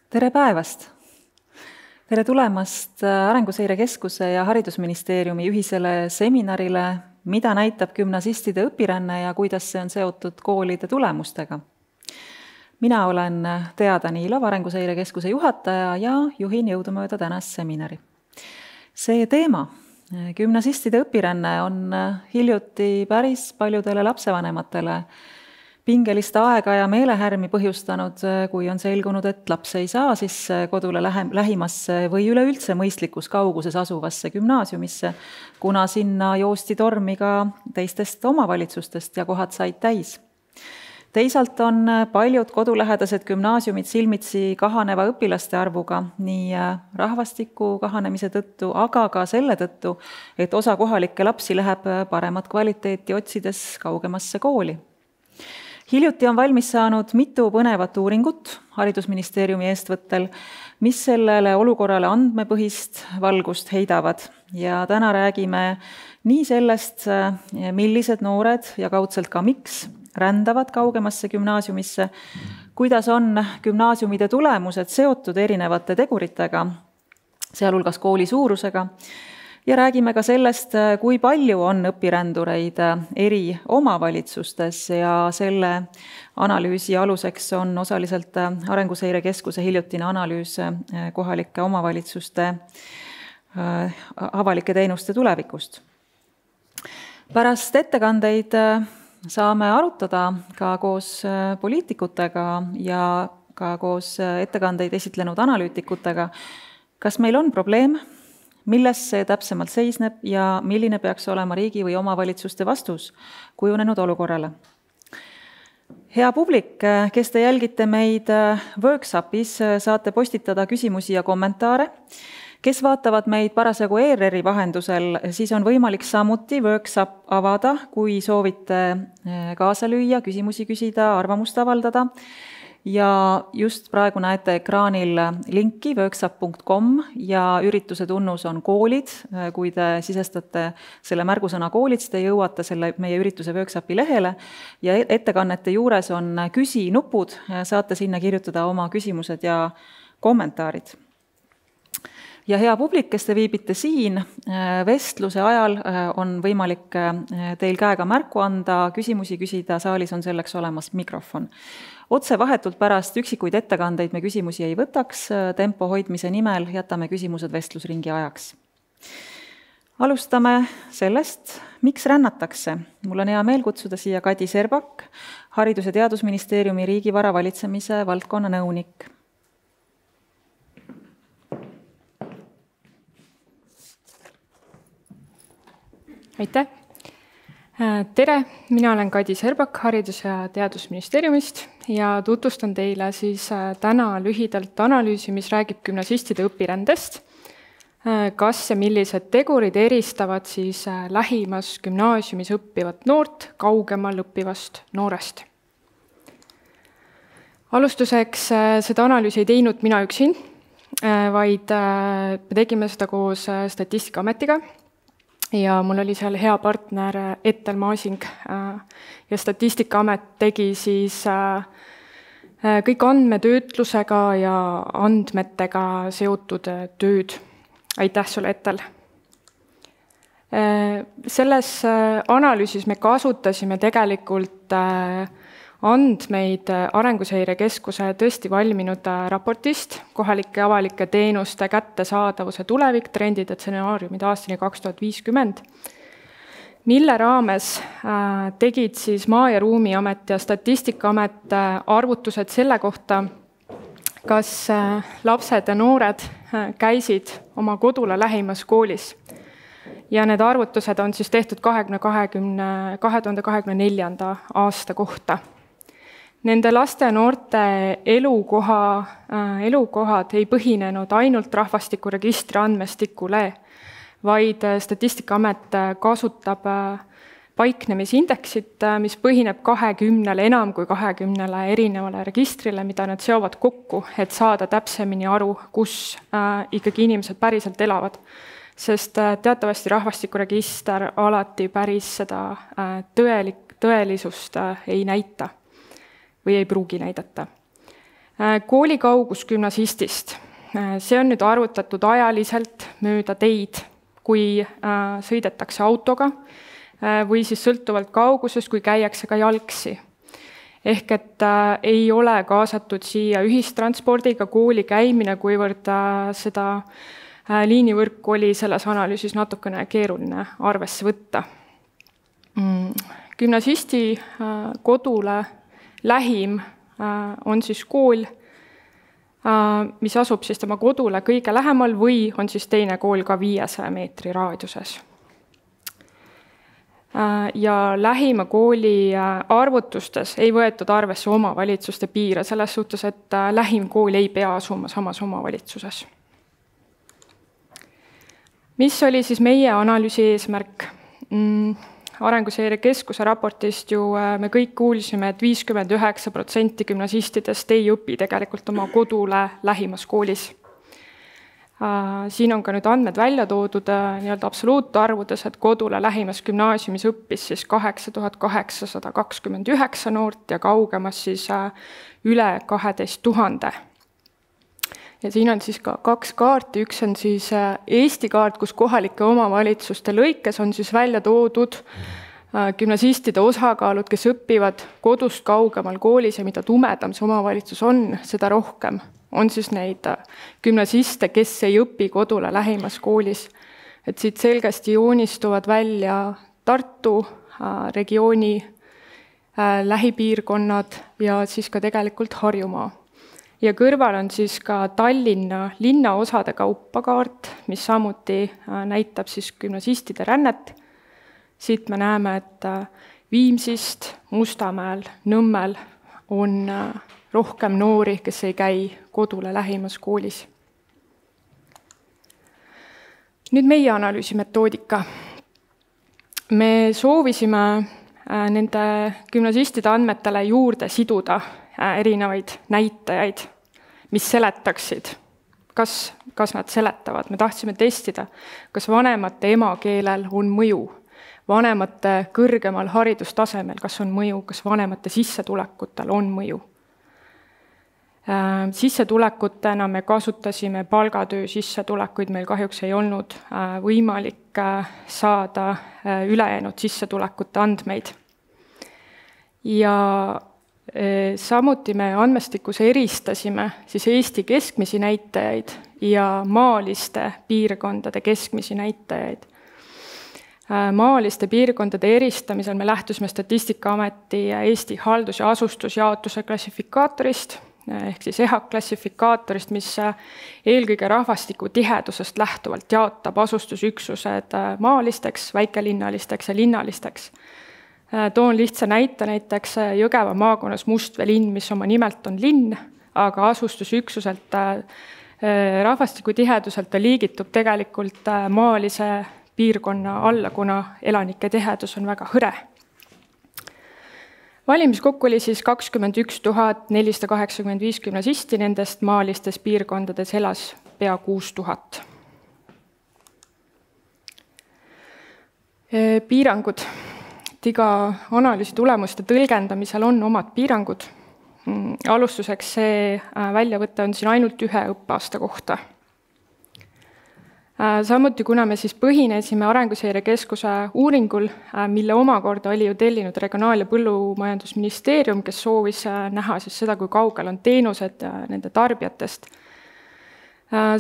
Tere päevast! Tere tulemast Arenguseire Keskuse ja Haridusministeeriumi ühisele seminarile, mida näitab gümnasistide õpiränne ja kuidas see on seotud koolide tulemustega. Mina olen Teada Niilov, Arenguseire Keskuse juhataja ja juhin jõudumööda tänast seminari. See teema, gümnasistide õpiränne, on hiljuti päris paljudele lapsevanematele pingelist aega ja meelehärmi põhjustanud, kui on selgunud, et laps ei saa siis kodule lähimasse või üleüldse mõistlikus kauguses asuvasse gümnaasiumisse, kuna sinna joosti tormi ka teistest omavalitsustest ja kohad said täis. Teisalt on paljud kodulähedased gümnaasiumid silmitsi kahaneva õpilaste arvuga nii rahvastiku kahanemise tõttu, aga ka selle tõttu, et osa kohalikke lapsi läheb paremat kvaliteeti otsides kaugemasse kooli. Hiljuti on valmis saanud mitu põnevat uuringut Haridusministeeriumi eestvõttel, mis sellele olukorrale andmepõhist valgust heidavad. Ja täna räägime nii sellest, millised noored ja kaudselt ka miks rändavad kaugemasse gümnaasiumisse, kuidas on gümnaasiumide tulemused seotud erinevate teguritega, sealhulgas kooli suurusega, ja räägime ka sellest, kui palju on õpirändureid eri omavalitsustes ja selle analüüsi aluseks on osaliselt Arenguseire Keskuse hiljutine analüüs kohalike omavalitsuste avalike teenuste tulevikust. Pärast ettekandeid saame arutada ka koos poliitikutega ja ka koos ettekandeid esitlenud analüütikutega, kas meil on probleem, milles see täpsemalt seisneb ja milline peaks olema riigi või omavalitsuste vastus kujunenud olukorrale. Hea publik, kes te jälgite meid workshopis, saate postitada küsimusi ja kommentaare. Kes vaatavad meid parasjagu ERR-i vahendusel, siis on võimalik samuti workshop avada, kui soovite kaasa lüüa, küsimusi küsida, arvamust avaldada. Ja just praegu näete ekraanil linki workshop.com ja ürituse tunnus on koolid. Kui te sisestate selle märgusõna koolid, te jõuate selle meie ürituse workshopi lehele ja ettekannete juures on küsinupud, saate sinna kirjutada oma küsimused ja kommentaarid. Ja hea publik, kes te viibite siin, vestluse ajal on võimalik teil käega märku anda, küsimusi küsida, saalis on selleks olemas mikrofon. Otse vahetult pärast üksikuid ettekandeid me küsimusi ei võtaks, tempo hoidmise nimel jätame küsimused vestlusringi ajaks. Alustame sellest, miks rännatakse. Mul on hea meel kutsuda siia Kadi Serbak, Haridus- ja Teadusministeeriumi riigivara valitsemise valdkonna nõunik. Aitäh! Tere, mina olen Kadi Serbak Haridus- ja Teadusministeeriumist ja tutvustan teile siis täna lühidalt analüüsi, mis räägib gümnasistide õpirändest. Kas ja millised tegurid eristavad siis lähimas gümnaasiumis õppivat noort kaugemal õppivast noorest. Alustuseks seda analüüsi ei teinud mina üksin, vaid me tegime seda koos Statistikaametiga. Ja mul oli seal hea partner Ettel Maasing ja Statistikaamet tegi siis kõik andmetöötlusega ja andmetega seotud tööd. Aitäh sulle, Ettel! Selles analüüsis me kasutasime tegelikult andmeid Arenguseire Keskuse tõesti valminud raportist kohalike avalike teenuste kättesaadavuse tuleviktrendid ja stsenaariumid aastani 2050, mille raames tegid siis Maa- ja Ruumiamet ja Statistikaamet arvutused selle kohta, kas lapsed ja noored käisid oma kodule lähimas koolis. Ja need arvutused on siis tehtud 2024. aasta kohta. Nende laste ja noorte elukohad ei põhinenud ainult rahvastikuregistri andmestikule, vaid Statistikaamet kasutab paiknemisindeksit, mis põhineb 20, enam kui 20 erinevale registrile, mida nad seovad kokku, et saada täpsemini aru, kus ikkagi inimesed päriselt elavad. Sest teatavasti rahvastikuregister alati päris seda tõelisust ei näita või ei pruugi näidata. Kooli kaugus gümnasistist. See on nüüd arvutatud ajaliselt mööda teid, kui sõidetakse autoga või siis sõltuvalt kaugusest, kui käiakse ka jalgsi. Ehk et ei ole kaasatud siia ühistranspordiga kooli käimine, kuivõrd seda liinivõrku oli selles analüüsis natukene keeruline arvesse võtta. Gümnasisti kodule lähim on siis kool, mis asub siis tema kodule kõige lähemal või on siis teine kool ka 500 meetri raadiuses. Ja lähima kooli arvutustes ei võetud arvesse omavalitsuste piire, selles suhtes, et lähim kool ei pea asuma samas omavalitsuses. Mis oli siis meie analüüsi eesmärk? Arenguseire Keskuse raportist ju me kõik kuulsime, et 59% gümnasistidest ei õpi tegelikult oma kodule lähimas koolis. Siin on ka nüüd andmed välja toodud absoluutarvudes, et kodule lähimas gümnaasiumis õppis siis 8829 noort ja kaugemas siis üle 12 000. Ja siin on siis ka 2 kaarti, üks on siis Eesti kaart, kus kohalike omavalitsuste lõikes on siis välja toodud gümnasistide osakaalud, kes õpivad kodust kaugemal koolis ja mida tumedam see omavalitsus on, seda rohkem on siis neid gümnasiste, kes ei õpi kodule lähimas koolis. Et siit selgesti joonistuvad välja Tartu regiooni lähipiirkonnad ja siis ka tegelikult Harjumaa. Ja kõrval on siis ka Tallinna linnaosade kaupa kaart, mis samuti näitab siis gümnasistide rännet. Siit me näeme, et Viimsist, Mustamäel, Nõmmel on rohkem noori, kes ei käi kodule lähimas koolis. Nüüd meie analüüsimetoodika. Me soovisime nende gümnasistide andmetele juurde siduda erinevaid näitajaid, mis seletaksid, kas nad seletavad. Me tahtsime testida, kas vanemate emakeelel on mõju, vanemate kõrgemal haridustasemel, kas on mõju, kas vanemate sissetulekutel on mõju. Sissetulekutena me kasutasime palgatöö sissetulekuid, meil kahjuks ei olnud võimalik saada ülejäänud sissetulekute andmeid. Ja samuti me andmestikus eristasime siis Eesti keskmisi näitajaid ja maaliste piirkondade keskmisi näitajaid. Maaliste piirkondade eristamisel me lähtusime Statistikaameti Eesti haldus- ja asustusjaotuse klassifikaatorist, ehk siis EHAK-klassifikaatorist, mis eelkõige rahvastiku tihedusest lähtuvalt jaotab asustusüksused maalisteks, väikelinnalisteks ja linnalisteks. Toon lihtsa näite, näiteks Jõgeva maakonnas Mustvee linn, mis oma nimelt on linn, aga asustusüksuselt rahvastiku tiheduselt ta liigitub tegelikult maalise piirkonna alla, kuna elanike tihedus on väga hõre. Valimiskokku oli siis 21 485 gümnasisti, nendest maalistes piirkondades elas pea 6000. Piirangud. Iga analüüsi tulemuste tõlgendamisel on omad piirangud. Alustuseks see väljavõte on siin ainult 1 õppeaasta kohta. Samuti, kuna me siis põhinesime Arenguseire Keskuse uuringul, mille omakorda oli ju tellinud Regionaal- ja Põllumajandusministeerium, kes soovis näha siis seda, kui kaugel on teenused nende tarbijatest,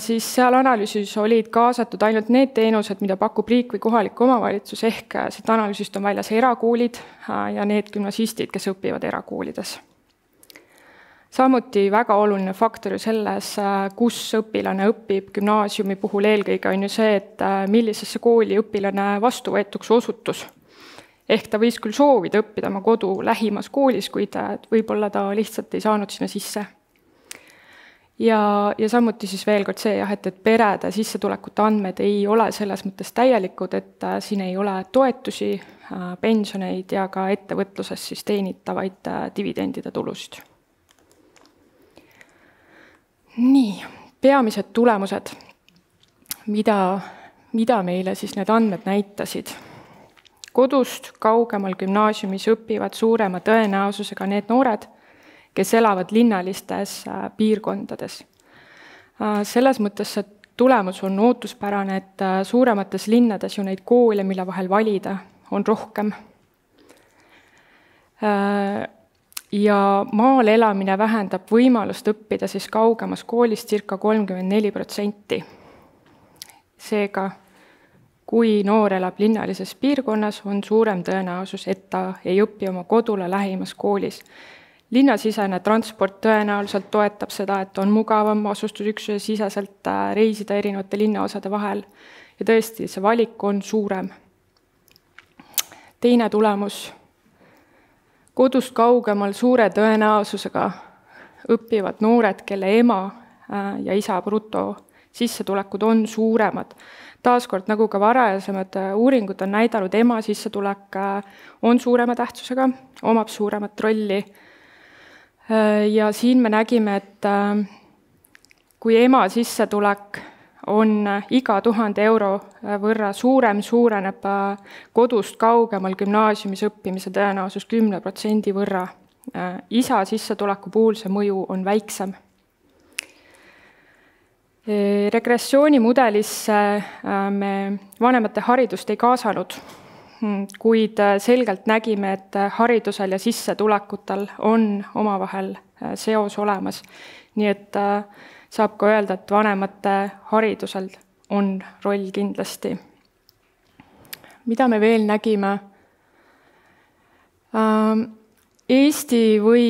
siis seal analüüsis olid kaasatud ainult need teenused, mida pakub riik või kohalik omavalitsus, ehk siit analüüsist on väljas erakoolid ja need gümnasistid, kes õpivad erakoolides. Samuti väga oluline faktor ju selles, kus õpilane õpib gümnaasiumi puhul eelkõige on ju see, et millisesse kooli õpilane vastuvõetuks osutus. Ehk ta võis küll soovida õppida oma kodu lähimas koolis, kuid võib-olla ta lihtsalt ei saanud sinna sisse. Ja samuti siis veel kord see, et perede sissetulekute andmed ei ole selles mõttes täielikud, et siin ei ole toetusi, pensioneid ja ka ettevõtluses siis teenitavaid dividendide tulust. Nii, peamised tulemused, mida meile siis need andmed näitasid. Kodust kaugemal gümnaasiumis õpivad suurema tõenäosusega need noored, kes elavad linnalistes piirkondades. Selles mõttes see tulemus on ootuspärane, et suuremates linnades ju neid koole, mille vahel valida, on rohkem. Ja maal elamine vähendab võimalust õppida siis kaugemas koolis circa 34%. Seega, kui noor elab linnalises piirkonnas, on suurem tõenäosus, et ta ei õpi oma kodule lähimas koolis. Linnasisene transport tõenäoliselt toetab seda, et on mugavam asustusüksuse siseselt reisida erinevate linnaosade vahel ja tõesti, see valik on suurem. Teine tulemus. Kodust kaugemal suure tõenäosusega õpivad noored, kelle ema ja isa bruto sissetulekud on suuremad. Taaskord, nagu ka varasemad uuringud on näidanud, ema sissetulek on suurema tähtsusega, omab suuremat rolli. Ja siin me nägime, et kui ema sissetulek on iga 1000 euro võrra suureneb kodust kaugemal gümnaasiumis õppimise tõenäosus 10% võrra. Isa sissetuleku puhul see mõju on väiksem. Regressioonimudelisse me vanemate haridust ei kaasanud, kuid selgelt nägime, et haridusel ja sissetulekutel on omavahel seos olemas. Nii et saab ka öelda, et vanemate haridusel on roll kindlasti. Mida me veel nägime? Eesti või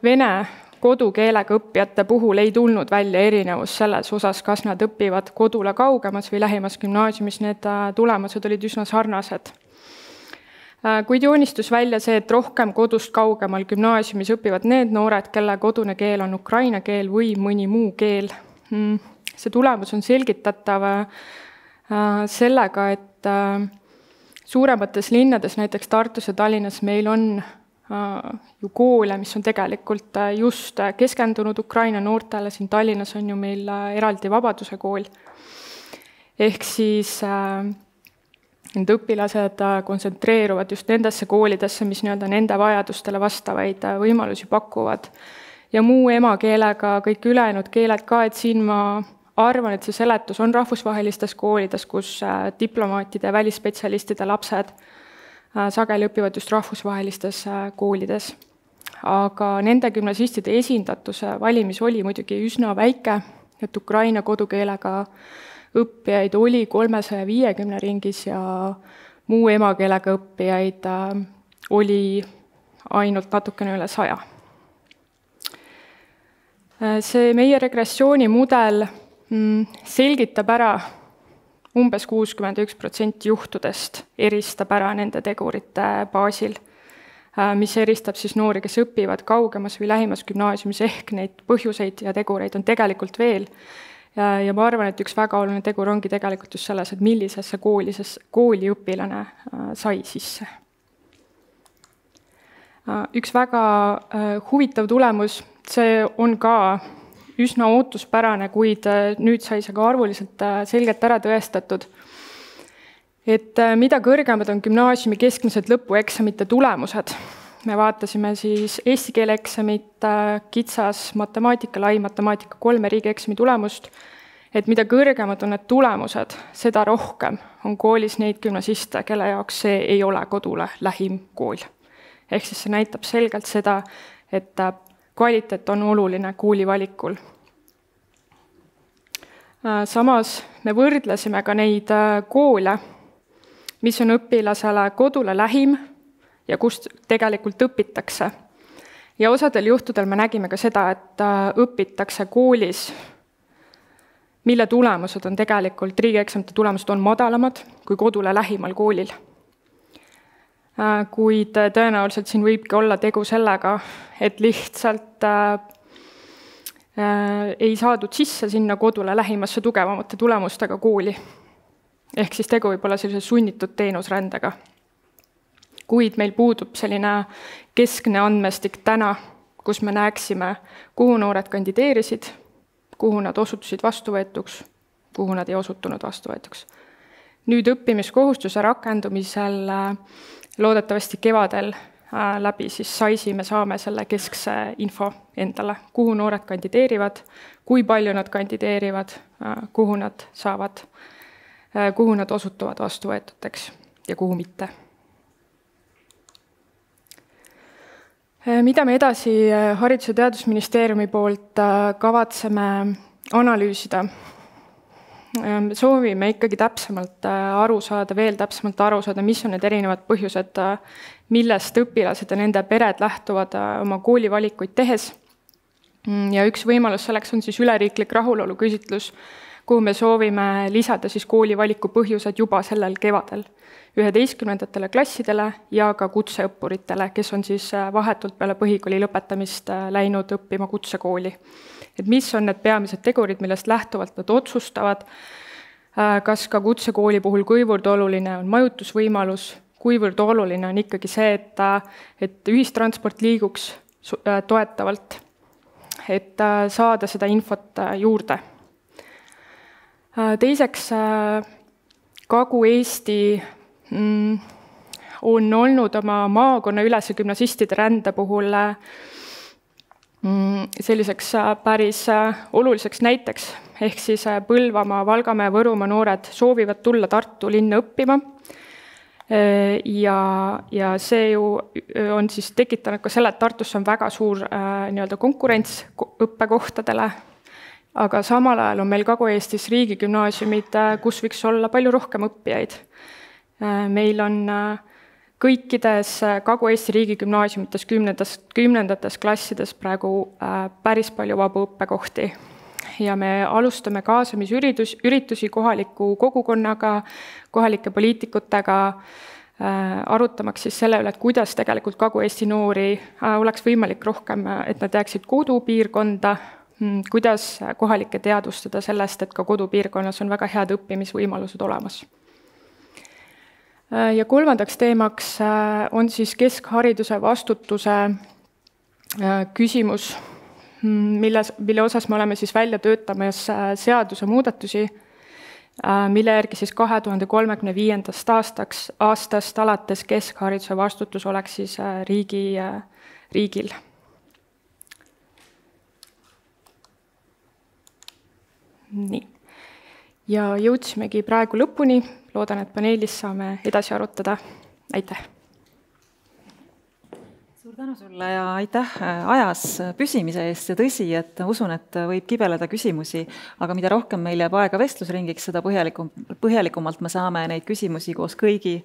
vene kodukeelega õppijate puhul ei tulnud välja erinevus selles osas, kas nad õpivad kodule kaugemas või lähimas gümnaasiumis, need tulemused olid üsna sarnased. Kuid joonistus välja see, et rohkem kodust kaugemal gümnaasiumis õpivad need noored, kelle kodune keel on ukraina keel või mõni muu keel. See tulemus on selgitatav sellega, et suuremates linnades, näiteks Tartus ja Tallinnas, meil on ju koole, mis on tegelikult just keskendunud Ukraina noortele, siin Tallinnas on ju meil eraldi Vabaduse kool. Ehk siis need õpilased kontsentreeruvad just nendesse koolidesse, mis nende vajadustele vastavaid võimalusi pakuvad. Ja muu emakeelega kõik ülejäänud keeled ka, et siin ma arvan, et see seletus on rahvusvahelistes koolides, kus diplomaatide ja välisspetsialistide lapsed sageli õpivad just rahvusvahelistes koolides. Aga nende gümnasistide esindatuse valimis oli muidugi üsna väike, et Ukraina kodukeelega õppijaid oli 350 ringis ja muu emakeelega õppijaid oli ainult natukene üle 100. See meie regressioonimudel selgitab ära umbes 61% juhtudest eristab ära nende tegurite baasil, mis eristab siis noori, kes õpivad kaugemas või lähimas gümnaasiumis, ehk neid põhjuseid ja tegureid on tegelikult veel. Ja ma arvan, et üks väga oluline tegur ongi tegelikult just selles, et millisesse kooli õpilane sai sisse. Üks väga huvitav tulemus, see on ka üsna ootuspärane, kuid nüüd sai see ka arvuliselt selgelt ära tõestatud, et mida kõrgemad on gümnaasiumi keskmised lõpueksamite tulemused. Me vaatasime siis eesti keele eksamit, kitsas matemaatika, lai matemaatika 3 riigieksami tulemust, et mida kõrgemad on need tulemused, seda rohkem on koolis neid gümnasiste, kelle jaoks see ei ole kodule lähim kool. Ehk siis see näitab selgelt seda, et kvaliteet on oluline kooli valikul. Samas me võrdlesime ka neid koole, mis on õpilasele kodule lähim ja kust tegelikult õpitakse. Ja osadel juhtudel me nägime ka seda, et õpitakse koolis, mille tulemused on tegelikult, riigieksamite tulemused on madalamad kui kodule lähimal koolil. Kuid tõenäoliselt siin võibki olla tegu sellega, et lihtsalt ei saadud sisse sinna kodule lähimasse tugevamate tulemustega kooli. Ehk siis tegu võib olla sellise sunnitud teenusrändega. Kuid meil puudub selline keskne andmestik täna, kus me näeksime, kuhu noored kandideerisid, kuhu nad osutusid vastuvõetuks, kuhu nad ei osutunud vastuvõetuks. Nüüd õppimiskohustuse rakendumisel loodetavasti kevadel läbi siis SAIS-i me saame selle keskse info endale, kuhu noored kandideerivad, kui palju nad kandideerivad, kuhu nad saavad, kuhu nad osutuvad vastuvõetuteks ja kuhu mitte. Mida me edasi Haridus- ja Teadusministeeriumi poolt kavatseme analüüsida? Soovime ikkagi täpsemalt aru saada, veel täpsemalt aru saada, mis on need erinevad põhjused, millest õpilased ja nende pered lähtuvad oma koolivalikuid tehes. Ja üks võimalus selleks on siis üleriiklik rahulolu küsitlus, kuhu me soovime lisada siis koolivaliku põhjused juba sellel kevadel 11. klassidele ja ka kutseõppuritele, kes on siis vahetult peale põhikooli lõpetamist läinud õppima kutsekooli. Et mis on need peamised tegurid, millest lähtuvalt nad otsustavad, kas ka kutsekooli puhul kuivõrd oluline on majutusvõimalus, kuivõrd oluline on ikkagi see, et ühistransport liiguks toetavalt, et saada seda infot juurde. Teiseks, Kagu-Eesti on olnud oma maakonna ülese gümnasistide rände puhul selliseks päris oluliseks näiteks, ehk siis Põlvamaa, Valgamäe, Võrumaa noored soovivad tulla Tartu linna õppima ja see ju on siis tekitanud ka selle, et Tartus on väga suur konkurents õppekohtadele, aga samal ajal on meil Kagu-Eestis riigigümnaasiumid, kus võiks olla palju rohkem õppijaid. Meil on kõikides Kagu-Eesti riigigümnaasiumites 10. klassides praegu päris palju vabu õppekohti ja me alustame kaasamisüritusi kohaliku kogukonnaga, kohalike poliitikutega, arutamaks siis selle üle, et kuidas tegelikult Kagu-Eesti noori oleks võimalik rohkem, et nad jääksid kodupiirkonda, kuidas kohalikke teadvustada sellest, et ka kodupiirkonnas on väga head õppimisvõimalused olemas. Ja kolmandaks teemaks on siis keskhariduse vastutuse küsimus, mille osas me oleme siis välja töötamas seaduse muudatusi, mille järgi siis 2035. aastast alates keskhariduse vastutus oleks siis riigil. Nii. Ja jõudsimegi praegu lõpuni. Loodan, et paneelis saame edasi arutada. Aitäh! Suur tänu sulle ja aitäh ajas püsimise eest ja tõsi, et usun, et võib kibeleda küsimusi, aga mida rohkem meil jääb aega vestlusringiks, seda põhjalikumalt me saame neid küsimusi koos kõigi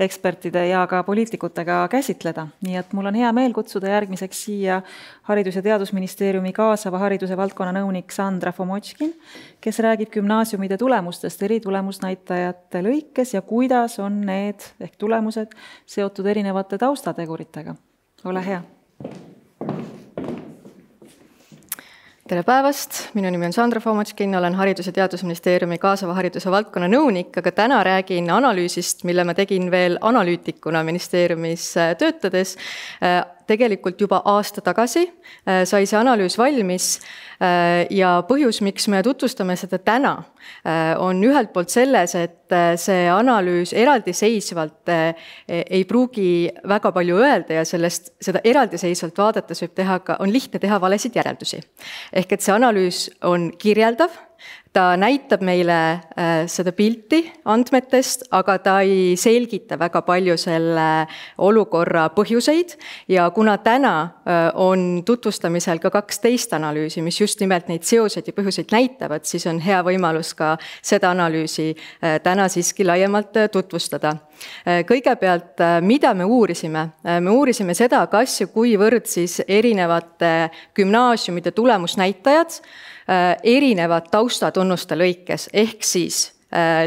ekspertide ja ka poliitikutega käsitleda. Nii et mul on hea meel kutsuda järgmiseks siia Haridus- ja Teadusministeeriumi kaasava hariduse valdkonna nõunik Sandra Fomotškin, kes räägib gümnaasiumide tulemustest eri tulemusnäitajate lõikes ja kuidas on need ehk tulemused seotud erinevate taustateguritega. Ole hea. Tere päevast, minu nimi on Sandra Fomotškin, olen Haridus- ja Teadusministeeriumi kaasava hariduse valdkonna nõunik, aga täna räägin analüüsist, mille ma tegin veel analüütikuna ministeeriumis töötades. Tegelikult juba aasta tagasi sai see analüüs valmis ja põhjus, miks me tutvustame seda täna, on ühelt poolt selles, et see analüüs eraldiseisvalt ei pruugi väga palju öelda ja seda eraldiseisvalt vaadates on lihtne teha valesid järeldusi. Ehk et see analüüs on kirjeldav, ta näitab meile seda pilti andmetest, aga ta ei selgita väga palju selle olukorra põhjuseid ja kuna täna on tutvustamisel ka 12 analüüsi, mis just nimelt neid seoseid ja põhjuseid näitavad, siis on hea võimalus ka seda analüüsi täna siiski laiemalt tutvustada. Kõigepealt, mida me uurisime? Me uurisime seda, kas ja kuivõrd siis erinevate gümnaasiumide tulemusnäitajad erinevad taustatunnuste lõikes, ehk siis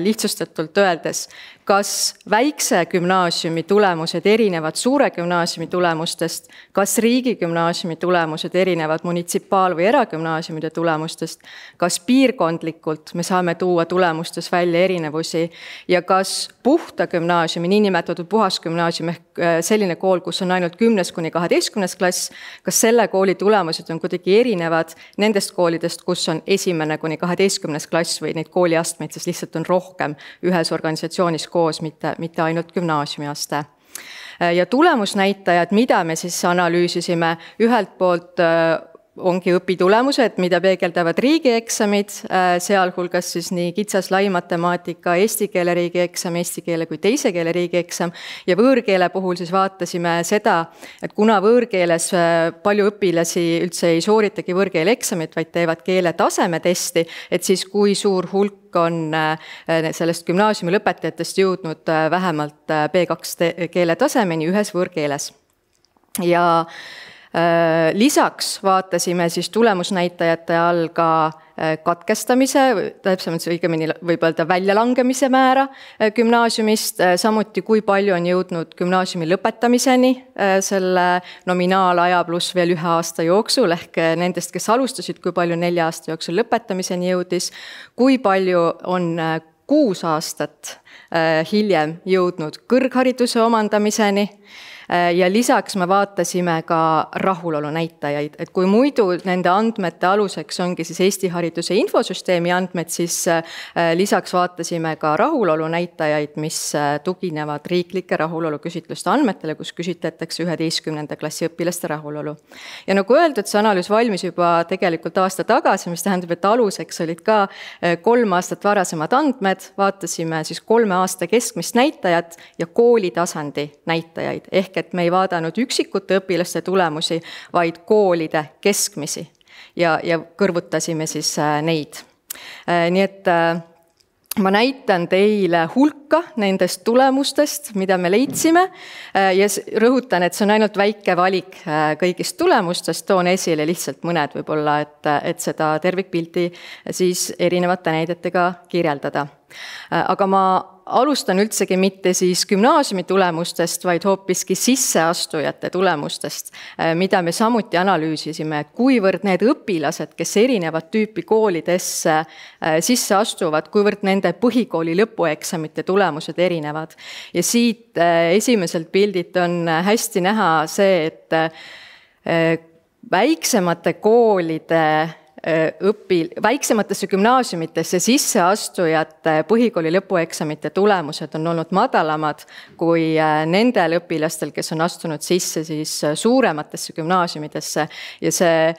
lihtsustatult öeldes, kas väikse gümnaasiumi tulemused erinevad suure gümnaasiumi tulemustest, kas riigigümnaasiumi tulemused erinevad munitsipaal- või eragümnaasiumide tulemustest, kas piirkondlikult me saame tuua tulemustes välja erinevusi ja kas puhta gümnaasiumi, niinimetatud puhasgümnaasium ehk selline kool, kus on ainult 10–12 klass, kas selle kooli tulemused on kuidagi erinevad nendest koolidest, kus on 1–12 klass või neid kooliastmeid, siis lihtsalt on rohkem ühes organisatsioonis koos, mitte ainult gümnaasiumiaste. Ja tulemusnäitajad, mida me siis analüüsisime, ühelt poolt ongi õpitulemused, mida peegeldavad riigieksamid, sealhulgas siis nii kitsas lai-matemaatika, eesti keele riigieksam, eesti keele kui teise keele riigieksam ja võõrkeele puhul siis vaatasime seda, et kuna võõrkeeles palju õpilasi üldse ei sooritagi võõrkeele eksamit, vaid teevad keele tasemetesti, et siis kui suur hulk on sellest gümnaasiumi lõpetajatest jõudnud vähemalt B2 keeletasemeni ühes võõrkeeles. Ja lisaks vaatasime siis tulemusnäitajate all ka katkestamise, täpsemalt õigemini võib öelda väljalangemise määra gümnaasiumist, samuti kui palju on jõudnud gümnaasiumi lõpetamiseni selle nominaalaja pluss veel 1 aasta jooksul, ehk nendest, kes alustasid, kui palju 4 aasta jooksul lõpetamiseni jõudis, kui palju on 6 aastat hiljem jõudnud kõrghariduse omandamiseni. Ja lisaks me vaatasime ka rahulolu näitajaid, et kui muidu nende andmete aluseks ongi siis Eesti hariduse infosüsteemi andmed, siis lisaks vaatasime ka rahulolu näitajaid, mis tuginevad riiklike rahulolu küsitluste andmetele, kus küsitletakse 11. klassi õpilaste rahulolu. Ja nagu öeldud, see analüüs valmis juba tegelikult aasta tagasi, mis tähendab, et aluseks olid ka 3 aastat varasemad andmed, vaatasime siis 3 aasta keskmist näitajat ja koolitasandi näitajaid, ehk et me ei vaadanud üksikute õpilaste tulemusi, vaid koolide keskmisi ja kõrvutasime siis neid. Nii et ma näitan teile hulka nendest tulemustest, mida me leidsime ja rõhutan, et see on ainult väike valik kõigist tulemustest, toon esile lihtsalt mõned võib-olla, et seda tervikpilti siis erinevate näidetega kirjeldada. Aga ma alustan üldsegi mitte siis gümnaasiumi tulemustest, vaid hoopiski sisseastujate tulemustest, mida me samuti analüüsisime, kuivõrd need õpilased, kes erinevad tüüpi koolidesse sisse astuvad, kuivõrd nende põhikooli lõpueksamite tulemused erinevad. Ja siit esimeselt pildilt on hästi näha see, et väiksemate koolide väiksematesse gümnaasiumitesse sisseastujate põhikooli lõpueksamite tulemused on olnud madalamad kui nendel õpilastel, kes on astunud sisse siis suurematesse gümnaasiumidesse ja see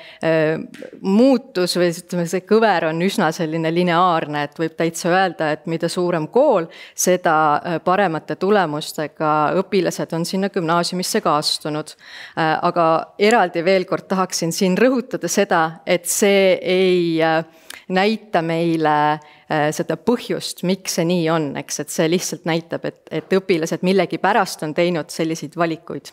muutus või see kõver on üsna selline lineaarne, et võib täitsa öelda, et mida suurem kool, seda paremate tulemustega õpilased on sinna gümnaasiumisse ka astunud. Aga eraldi veel kord tahaksin siin rõhutada seda, et see ei näita meile seda põhjust, miks see nii on, eks, et see lihtsalt näitab, et õpilased millegi pärast on teinud selliseid valikuid.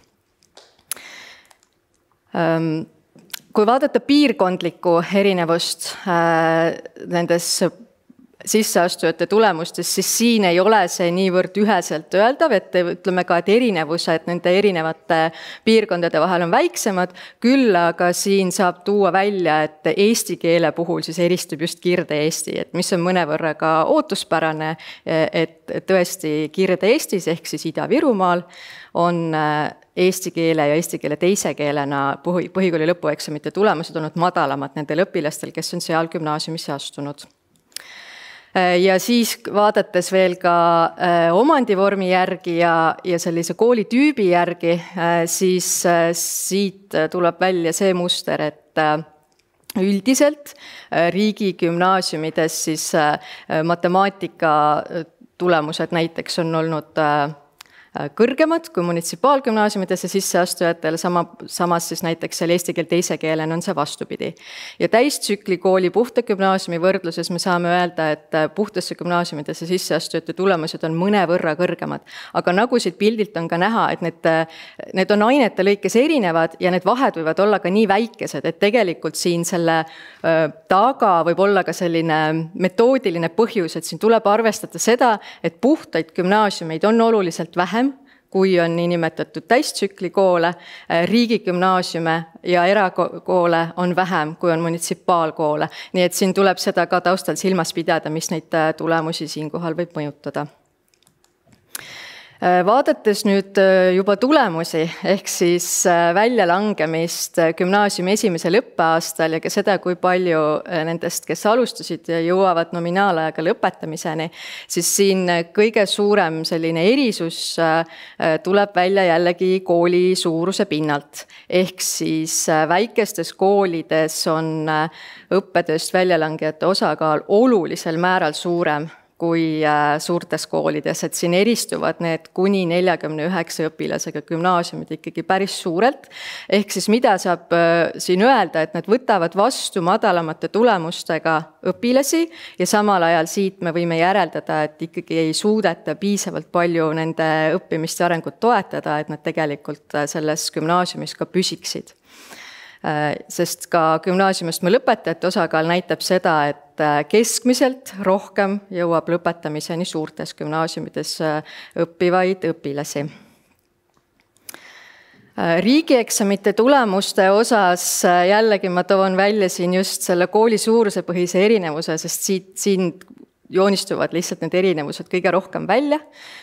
Kui vaadata piirkondlikku erinevust nendes sisseastujate tulemustest, siis siin ei ole see niivõrd üheselt öeldav, et ütleme ka, et erinevused nende erinevate piirkondade vahel on väiksemad, küll aga siin saab tuua välja, et eesti keele puhul siis eristub just Kirde-Eesti, et mis on mõnevõrra ka ootuspärane, et tõesti Kirde-Eestis ehk siis Ida-Virumaal on eesti keele ja eesti keele teise keelena põhikooli lõpueksamite tulemused olnud madalamad nendel õpilastel, kes on seal gümnaasiumisse astunud. Ja siis vaadates veel ka omandivormi järgi ja sellise koolitüübi järgi, siis siit tuleb välja see muster, et üldiselt riigigümnaasiumides siis matemaatika tulemused näiteks on olnud kõrgemad kui munitsipaalgümnaasiumidesse sisseastujatel, samas siis näiteks seal eesti keel teise keelena on see vastupidi. Ja täistsükli kooli puhta gümnaasiumi võrdluses me saame öelda, et puhtasse gümnaasiumidesse sisseastujate tulemused on mõnevõrra kõrgemad. Aga nagu siit pildilt on ka näha, et need on ainete lõikes erinevad ja need vahed võivad olla ka nii väikesed, et tegelikult siin selle taga võib olla ka selline metoodiline põhjus, et siin tuleb arvestada seda, et puhtaid gümnaasiumeid on oluliselt vähem, kui on niinimetatud täistsükli koole, riigigümnaasiume ja erakoole on vähem, kui on munitsipaalkoole. Nii et siin tuleb seda ka taustal silmas pidada, mis neid tulemusi siinkohal võib mõjutada. Vaadates nüüd juba tulemusi, ehk siis väljalangemist gümnaasiumi esimesel õppeaastal ja ka seda, kui palju nendest, kes alustasid ja jõuavad nominaalajaga lõpetamiseni, siis siin kõige suurem selline erisus tuleb välja jällegi kooli suuruse pinnalt. Ehk siis väikestes koolides on õppetööst väljalangejate osakaal olulisel määral suurem kui suurtes koolides, et siin eristuvad need kuni 49 õpilasega gümnaasiumid ikkagi päris suurelt. Ehk siis mida saab siin öelda, et nad võtavad vastu madalamate tulemustega õpilasi ja samal ajal siit me võime järeldada, et ikkagi ei suudeta piisavalt palju nende õppimist ja arengut toetada, et nad tegelikult selles gümnaasiumis ka püsiksid. Sest ka gümnaasiumistme lõpetajate osakaal näitab seda, et keskmiselt rohkem jõuab lõpetamiseni suurtes gümnaasiumides õppivaid õpilasi. Riigieksamite tulemuste osas jällegi ma toon välja siin just selle kooli suuruse põhise erinevuse, sest siin joonistuvad lihtsalt need erinevused kõige rohkem välja,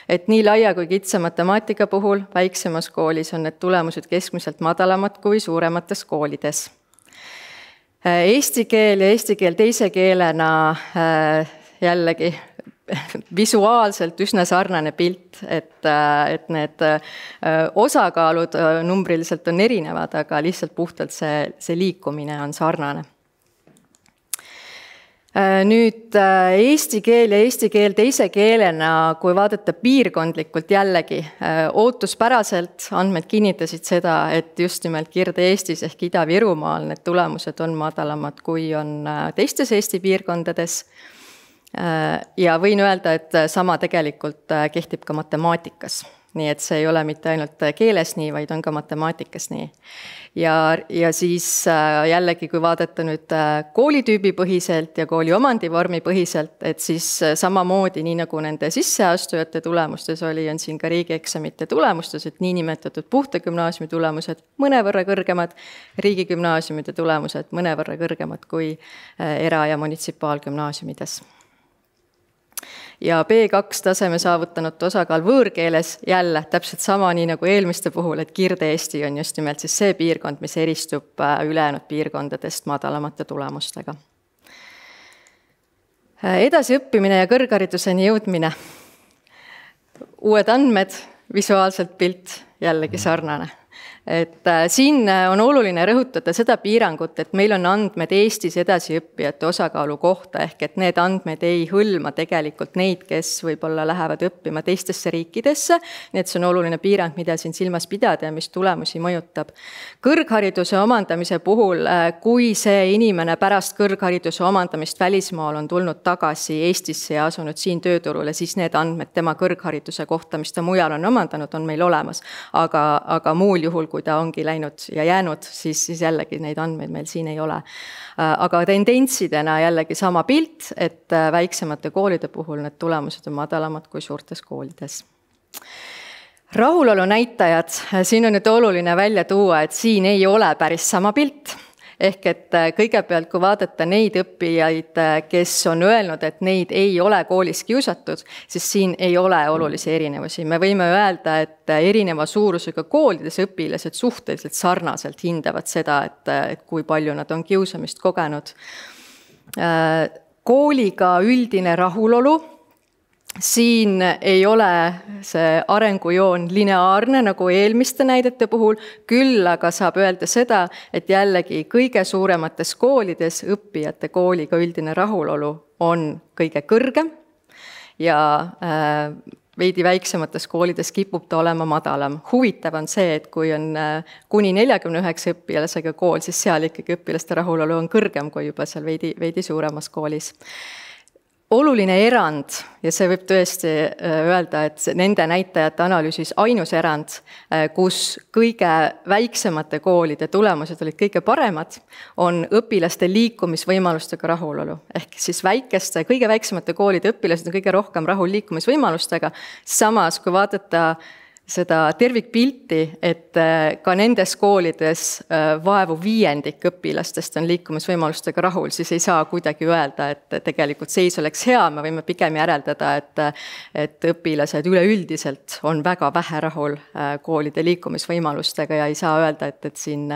et nii laia kui kitsa matemaatika puhul väiksemas koolis on need tulemused keskmiselt madalamad kui suuremates koolides. Eesti keel ja eesti keel teise keelena jällegi visuaalselt üsna sarnane pilt, et need osakaalud numbriliselt on erinevad, aga lihtsalt puhtalt see liikumine on sarnane. Nüüd eesti keel ja eesti keel teise keelena, kui vaadata piirkondlikult jällegi, ootuspäraselt andmed kinnitasid seda, et just nimelt Kirde-Eestis ehk Ida-Virumaal need tulemused on madalamad, kui on teistes Eesti piirkondades. Ja võin öelda, et sama tegelikult kehtib ka matemaatikas. Nii et see ei ole mitte ainult keeles nii, vaid on ka matemaatikas nii. Ja siis jällegi, kui vaadata nüüd koolitüübi põhiselt ja kooli omandivormi põhiselt, et siis samamoodi, nii nagu nende sisseastujate tulemustes oli, on siin ka riigieksamite tulemustes, et niinimetatud puhta gümnaasiumi tulemused mõnevõrra kõrgemad, riigigümnaasiumide tulemused mõnevõrra kõrgemad kui era- ja munitsipaalgümnaasiumides. Ja B2 taseme saavutanud osakaal võõrkeeles jälle täpselt sama nii nagu eelmiste puhul, et Kirde-Eesti on just nimelt siis see piirkond, mis eristub ülejäänud piirkondadest madalamate tulemustega. Edasiõppimine ja kõrghariduseni jõudmine. Uued andmed, visuaalselt pilt jällegi sarnane. Et siin on oluline rõhutada seda piirangut, et meil on andmed Eestis edasiõppijate osakaalu kohta, ehk et need andmed ei hõlma tegelikult neid, kes võib-olla lähevad õppima teistesse riikidesse, nii et see on oluline piirang, mida siin silmas pidada ja mis tulemusi mõjutab. Kõrghariduse omandamise puhul, kui see inimene pärast kõrghariduse omandamist välismaal on tulnud tagasi Eestisse ja asunud siin tööturule, siis need andmed tema kõrghariduse kohta, mis ta mujal on omandanud, on meil olemas, aga muul juhul, kui ta ongi läinud ja jäänud, siis jällegi neid andmeid meil siin ei ole. Aga tendentsidena jällegi sama pilt, et väiksemate koolide puhul need tulemused on madalamad kui suurtes koolides. Rahulolu näitajad, siin on nüüd oluline välja tuua, et siin ei ole päris sama pilt. Ehk et kõigepealt, kui vaadata neid õppijaid, kes on öelnud, et neid ei ole koolis kiusatud, siis siin ei ole olulisi erinevusi. Me võime öelda, et erineva suurusega koolides õpilased suhteliselt sarnaselt hindavad seda, et kui palju nad on kiusamist kogenud. Kooliga üldine rahulolu. Siin ei ole see arengujoon lineaarne nagu eelmiste näidete puhul, küll aga saab öelda seda, et jällegi kõige suuremates koolides õppijate kooliga üldine rahulolu on kõige kõrgem ja veidi väiksemates koolides kipub ta olema madalam. Huvitav on see, et kui on kuni 49 õpilasega kool, siis seal ikkagi õpilaste rahulolu on kõrgem kui juba seal veidi suuremas koolis. Oluline erand, ja see võib tõesti öelda, et nende näitajate analüüsis ainus erand, kus kõige väiksemate koolide tulemused olid kõige paremad, on õpilaste liikumisvõimalustega rahulolu. Ehk siis kõige väiksemate koolide õpilased on kõige rohkem rahul liikumisvõimalustega, samas kui vaadata seda tervikpilti, et ka nendes koolides vaevu 5% õpilastest on liikumisvõimalustega rahul, siis ei saa kuidagi öelda, et tegelikult seis oleks hea, me võime pigem järeldada, et õpilased üleüldiselt on väga vähe rahul koolide liikumisvõimalustega ja ei saa öelda, et siin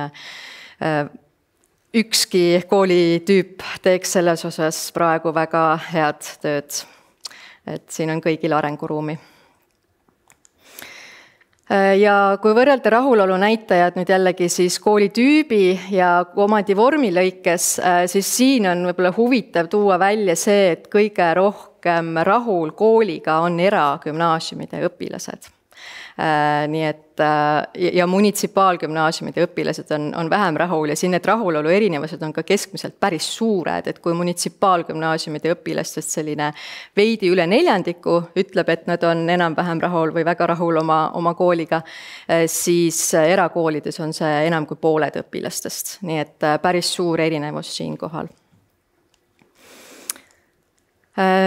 ükski koolitüüp teeks selles osas praegu väga head tööd. Et siin on kõigil arenguruumi. Ja kui võrrelda rahulolu näitajad nüüd jällegi siis koolitüübi ja omandivormi lõikes, siis siin on võib-olla huvitav tuua välja see, et kõige rohkem rahul kooliga on eragümnaasiumide õpilased. Nii et ja munitsipaalgümnaasiumide õpilased on vähem rahul ja siin need rahulolu erinevused on ka keskmiselt päris suured, et kui munitsipaalgümnaasiumide õpilastest selline veidi üle 4% ütleb, et nad on enam-vähem rahul või väga rahul oma kooliga, siis erakoolides on see enam kui pooled õpilastest, nii et päris suur erinevus siinkohal.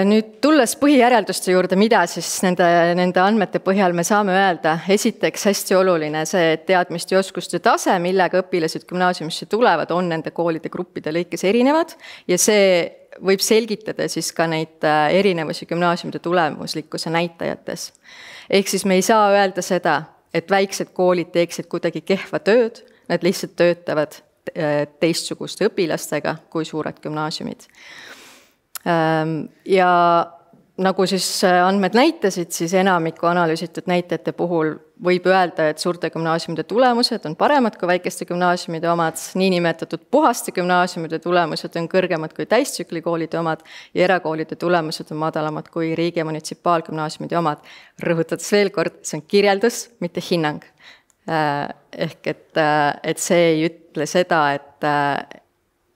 Nüüd tulles põhijärelduste juurde, mida siis nende andmete põhjal me saame öelda, esiteks hästi oluline see, et teadmiste ja oskuste tase, millega õpilased gümnaasiumisse tulevad, on nende koolide gruppide lõikes erinevad ja see võib selgitada siis ka neid erinevusi gümnaasiumide tulemuslikkuse näitajates. Ehk siis me ei saa öelda seda, et väiksed koolid teeksid kuidagi kehva tööd, nad lihtsalt töötavad teistsuguste õpilastega kui suured gümnaasiumid. Ja nagu siis andmed näitasid, siis enamiku analüüsitud näitajate puhul võib öelda, et suurte gümnaasiumide tulemused on paremad kui väikeste gümnaasiumide omad, niinimetatud puhaste gümnaasiumide tulemused on kõrgemad kui täistsüklikoolide omad ja erakoolide tulemused on madalamad kui riigi- ja munitsipaalgümnaasiumide omad. Rõhutades veel kord, see on kirjeldus, mitte hinnang. Ehk et see ei ütle seda,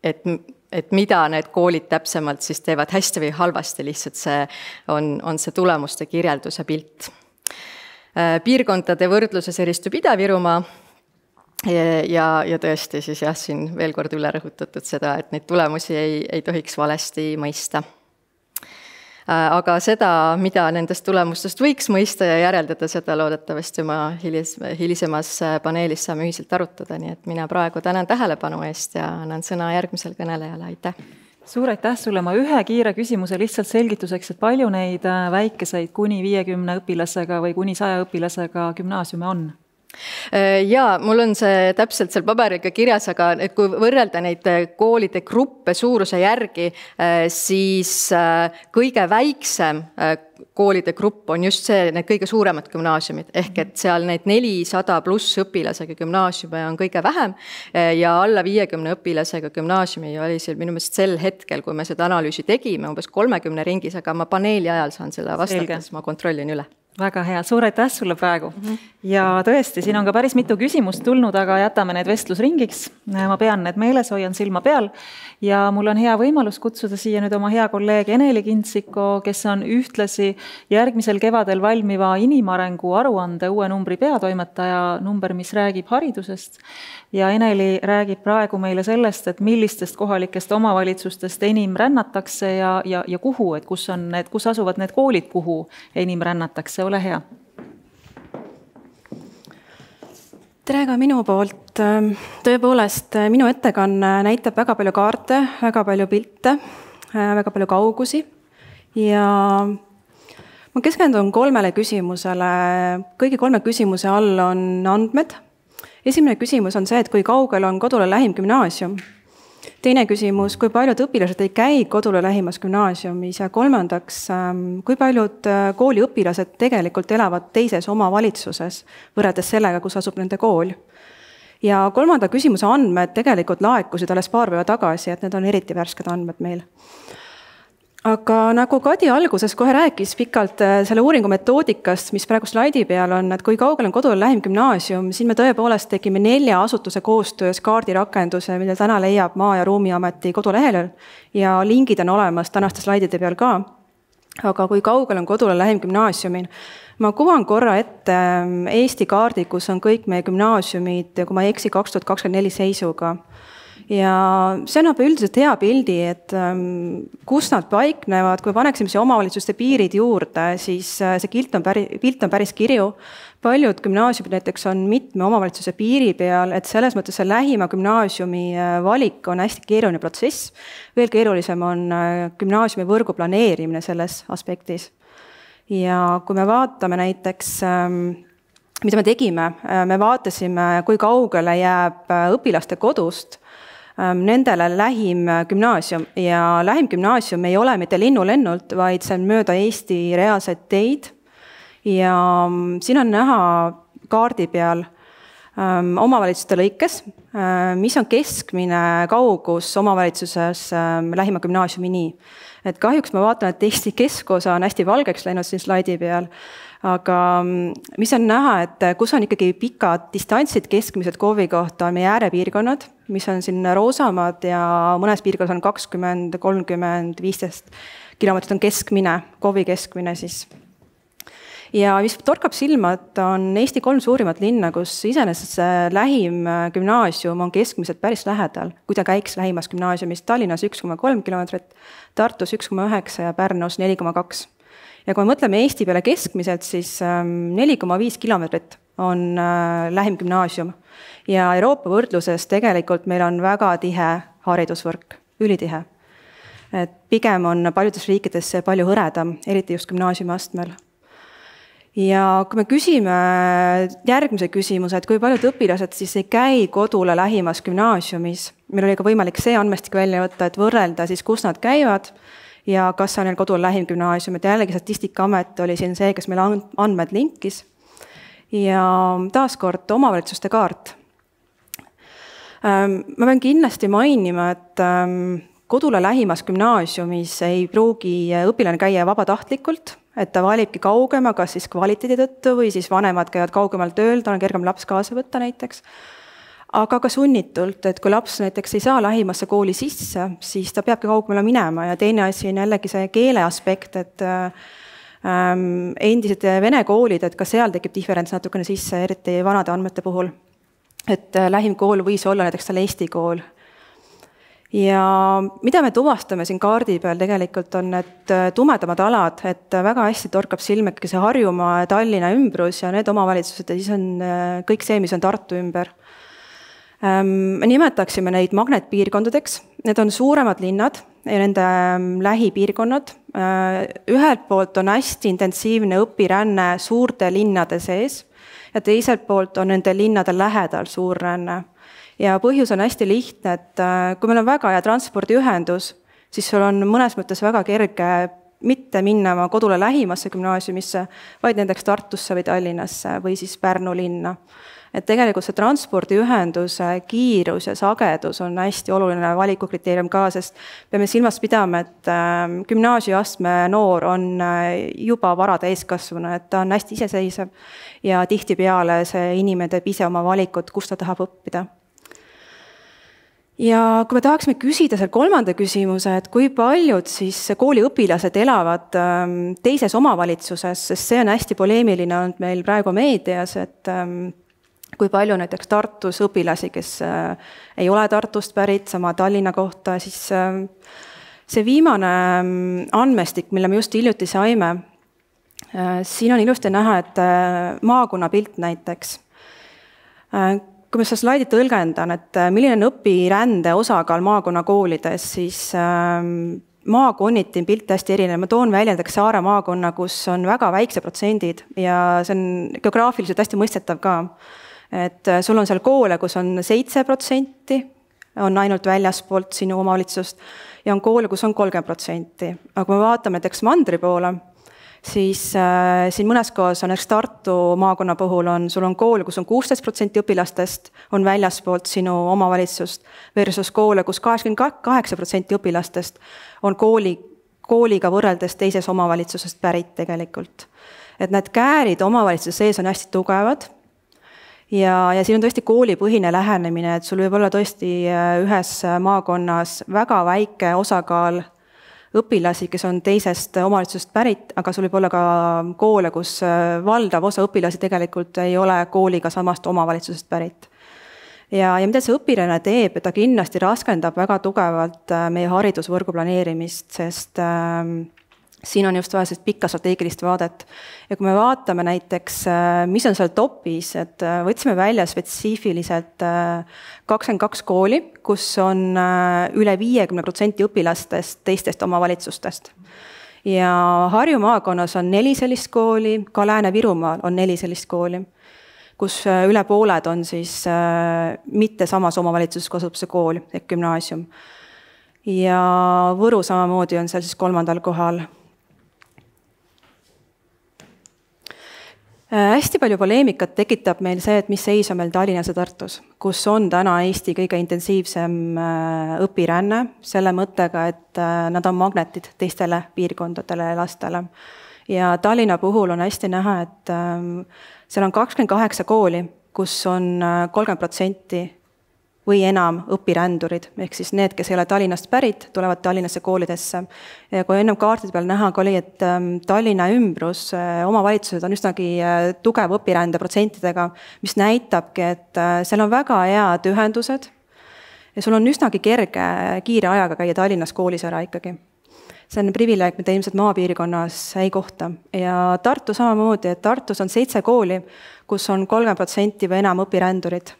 et mida need koolid täpsemalt siis teevad hästi või halvasti, lihtsalt see on see tulemuste kirjelduse pilt. Piirkondade võrdluses eristub Ida-Virumaa ja tõesti siis jah, siin veel kord üle rõhutatud seda, et neid tulemusi ei tohiks valesti mõista. Aga seda, mida nendest tulemustest võiks mõista ja järeldada, seda loodetavasti oma hilisemas paneelis saame ühiselt arutada, nii et mina praegu tänan tähelepanu eest ja annan sõna järgmisel kõnelejale, aitäh! Suur aitäh sulle, ma ühe kiire küsimuse lihtsalt selgituseks, et palju neid väikeseid kuni 50 õpilasega või kuni 100 õpilasega gümnaasiume on? Jaa, mul on see täpselt seal paberiga kirjas, aga kui võrrelda neid koolide gruppe suuruse järgi, siis kõige väiksem koolide grupp on just see, need kõige suuremad gümnaasiumid, ehk et seal neid 400 pluss õpilasega gümnaasiume on kõige vähem ja alla 50 õpilasega gümnaasiumi oli seal minu meelest sel hetkel, kui me seda analüüsi tegime, umbes 30 ringis, aga ma paneeli ajal saan selle vastates, ma kontrollin üle. Väga hea, suur aitäh sulle praegu. Ja tõesti, siin on ka päris mitu küsimust tulnud, aga jätame need vestlusringiks. Ma pean need meeles, hoian silma peal. Ja mul on hea võimalus kutsuda siia nüüd oma hea kolleeg Eneli Kintsiko, kes on ühtlasi järgmisel kevadel valmiva inimarengu aruande uue numbri peatoimetaja, number, mis räägib haridusest. Ja Eneli räägib praegu meile sellest, et millistest kohalikest omavalitsustest enim rännatakse ja kuhu, et kus asuvad need koolid, kuhu enim rännatakse. Ole hea. Tere ka minu poolt. Tõepoolest, minu ettekanne näitab väga palju kaarte, väga palju pilte, väga palju kaugusi ja ma keskendun 3 küsimusele. Kõigi 3 küsimuse all on andmed. Esimene küsimus on see, et kui kaugel on kodule lähim gümnaasium. Teine küsimus, kui paljud õpilased ei käi kodule lähimas gümnaasiumis ja kolmandaks, kui paljud kooliõpilased tegelikult elavad teises omavalitsuses võrreldes sellega, kus asub nende kool. Ja 3. küsimuse andmed tegelikult laekusid alles paar päeva tagasi, et need on eriti värsked andmed meil. Aga nagu Kadi alguses kohe rääkis pikalt selle uuringu metoodikast, mis praegu slaidi peal on, et kui kaugel on kodule lähim gümnaasium, siin me tõepoolest tegime 4 asutuse koostöös kaardirakenduse, mille täna leiab Maa- ja Ruumiameti kodulehel ja lingid on olemas tänaste slaidide peal ka. Aga kui kaugel on kodule lähim gümnaasiumin, ma kuvan korra ette Eesti kaardi, kus on kõik meie gümnaasiumid, kui ma ei eksi 2024 seisuga. ja see annab üldiselt hea pildi, et kus nad paiknevad, kui paneksime siia omavalitsuste piirid juurde, siis see pilt on päris kirju. Paljud gümnaasiumid näiteks on mitme omavalitsuse piiri peal, et selles mõttes see lähima gümnaasiumi valik on hästi keeruline protsess. Veel keerulisem on gümnaasiumi võrgu planeerimine selles aspektis. Ja kui me vaatame näiteks, mida me tegime, me vaatasime, kui kaugele jääb õpilaste kodust nendele lähim gümnaasium ja lähim gümnaasium ei ole mitte linnulennult, vaid see on mööda Eesti reaalseid teid. Ja siin on näha kaardi peal omavalitsuste lõikes, mis on keskmine kaugus omavalitsuses lähima gümnaasiumini. Et kahjuks ma vaatan, et Eesti keskosa on hästi valgeks läinud siin slaidi peal, aga mis on näha, et kus on ikkagi pikad distantsid keskmised KOV-i kohta on meie äärepiirkonnad, mis on siin roosamad ja mõnes piirkonnas on 20, 30, 15 kilomeetrit on keskmine, KOV-i keskmine siis. Ja mis torkab silma, et on Eesti 3 suurimat linna, kus iseenesest lähim gümnaasium on keskmiselt päris lähedal, kui ta käiks lähimas gümnaasiumis. Tallinnas 1,3 kilomeetrit, Tartus 1,9 ja Pärnus 4,2. Ja kui me mõtleme Eesti peale keskmiselt, siis 4,5 kilomeetrit on lähim gümnaasium. Ja Euroopa võrdluses tegelikult meil on väga tihe haridusvõrk, ülitihe. Et pigem on paljudes riikides see palju hõredam, eriti just gümnaasiumi astmel. Ja kui me küsime järgmise küsimuse, et kui paljud õpilased siis ei käi kodule lähimas gümnaasiumis, meil oli ka võimalik see andmestik välja võtta, et võrrelda siis, kus nad käivad ja kas on neil kodul lähim gümnaasium, et jällegi Statistikaamet oli siin see, kes meil andmed linkis. Ja taaskord omavalitsuste kaart. Ma pean kindlasti mainima, et kodule lähimas gümnaasiumis ei pruugi õpilane käia vabatahtlikult, et ta valibki kaugema, kas siis kvaliteedi tõttu või siis vanemad käivad kaugemal tööl, ta on kergem laps kaasa võtta näiteks. Aga ka sunnitult, et kui laps näiteks ei saa lähimasse kooli sisse, siis ta peabki kaugemale minema ja teine asi on jällegi see keele aspekt, et endised vene koolid, et ka seal tekib diferents natukene sisse, eriti vanade andmete puhul. Et lähim kool võis olla näiteks tal Eesti kool. Ja mida me tuvastame siin kaardi peal tegelikult on need tumedamad alad, et väga hästi torkab silmeki see Harjumaa ja Tallinna ümbrus ja need omavalitsused ja siis on kõik see, mis on Tartu ümber. Me nimetaksime neid magnetpiirkondadeks, need on suuremad linnad ja nende lähipiirkonnad. Ühelt poolt on hästi intensiivne õpiränne suurte linnade sees ja teiselt poolt on nende linnade lähedal suurränne. Ja põhjus on hästi lihtne, et kui meil on väga hea transpordiühendus, siis sul on mõnes mõttes väga kerge mitte minna kodule lähimasse gümnaasiumisse, vaid nendeks Tartusse või Tallinnasse või siis Pärnu linna. Et tegelikult see transpordiühenduse kiirus ja sagedus on hästi oluline valikukriteerium ka, sest peame silmas pidama, et gümnaasiuastme noor on juba vara täiskasvanu, et ta on hästi iseseisev ja tihtipeale see inimene teeb ise oma valikut, kus ta tahab õppida. Ja kui me tahaksime küsida seal kolmanda küsimuse, et kui paljud siis kooliõpilased elavad teises omavalitsuses, sest see on hästi poleemiline olnud meil praegu meedias, et kui palju näiteks Tartus õpilasi, kes ei ole Tartust pärit, sama Tallinna kohta, siis see viimane andmestik, mille me just hiljuti saime, siin on ilusti näha, et maakonna pilt näiteks. Kui me seda slaidi tõlgendan, et milline on õpirände osakaal maakonna koolides, siis maakonniti on pilt hästi erinev. Ma toon välja näiteks Saare maakonna, kus on väga väikse protsendid ja see on geograafiliselt hästi mõistetav ka. Et sul on seal koole, kus on 7%, on ainult väljaspoolt sinu omavalitsust ja on koole, kus on 30%. Aga kui me vaatame näiteks mandri poole, siis siin mõnes kohas on Tartu maakonna puhul sul on koole, kus on 16% õpilastest on väljaspoolt sinu omavalitsust versus koole, kus 88% õpilastest on kooliga võrreldes teises omavalitsusest pärit tegelikult. Et need käärid omavalitsuse sees on hästi tugevad ja siin on tõesti koolipõhine lähenemine, et sul võib olla tõesti ühes maakonnas väga väike osakaal õpilasi, kes on teisest omavalitsusest pärit, aga sul võib olla ka koole, kus valdav osa õpilasi tegelikult ei ole kooliga samast omavalitsusest pärit. ja mida see õpiränne teeb, ta kindlasti raskendab väga tugevalt meie haridusvõrgu planeerimist, sest siin on just vaja sellist pikka strateegilist vaadet. Ja kui me vaatame näiteks, mis on seal topis, et võtsime välja spetsiifiliselt 22 kooli, kus on üle 50% õpilastest teistest omavalitsustest. Ja Harju maakonnas on 4 sellist kooli, ka Lääne-Virumaal on 4 sellist kooli, kus üle pooled on siis mitte samas omavalitsuses kasub see kool ehk gümnaasium. Ja Võru samamoodi on seal siis 3. kohal. Hästi palju poleemikat tekitab meil see, et mis seis on meil Tallinnas ja Tartus, kus on täna Eesti kõige intensiivsem õpiränne selle mõttega, et nad on magnetid teistele piirkondadele ja lastele. Ja Tallinna puhul on hästi näha, et seal on 28 kooli, kus on 30% või enam õpirändurid, ehk siis need, kes ei ole Tallinnast pärit, tulevad Tallinnasse koolidesse. Ja kui ennem kaartide peal näha oli, et Tallinna ümbrus omavalitsused on üsnagi tugev õpirände protsentidega, mis näitabki, et seal on väga head ühendused ja sul on üsnagi kerge, kiire ajaga käia Tallinnas koolis ära ikkagi. See on privileeg, mida ilmselt maapiirkonnas ei kohta. Ja Tartu samamoodi, et Tartus on 7 kooli, kus on 30% või enam õpirändurid.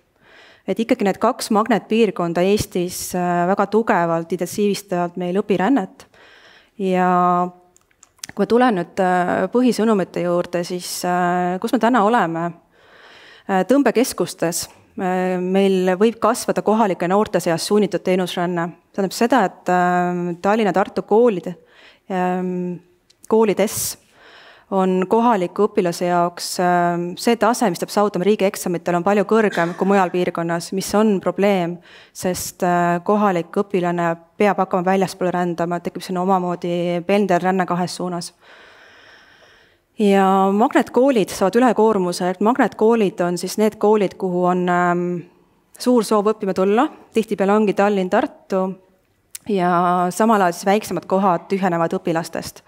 Et ikkagi need 2 magnetpiirkonda Eestis väga tugevalt intensiivistavad meil õpirännet. Ja kui ma tulen nüüd põhisõnumite juurde, siis kus me täna oleme? Tõmbekeskustes meil võib kasvada kohalike noorte seas suunitud teenusränne. Tähendab seda, et Tallinna-Tartu koolides on kohaliku õpilase jaoks see tase, mis peab saavutama riigieksamitel, on palju kõrgem kui mujal piirkonnas, mis on probleem, sest kohalik õpilane peab hakkama väljaspoole rändama, tekib sinna omamoodi pendelränne 2 suunas. Ja magnetkoolid saavad ülekoormuse, et magnetkoolid on siis need koolid, kuhu on suur soov õppima tulla, tihtipeale ongi Tallinn, Tartu ja samal ajal siis väiksemad kohad tühjenevad õpilastest.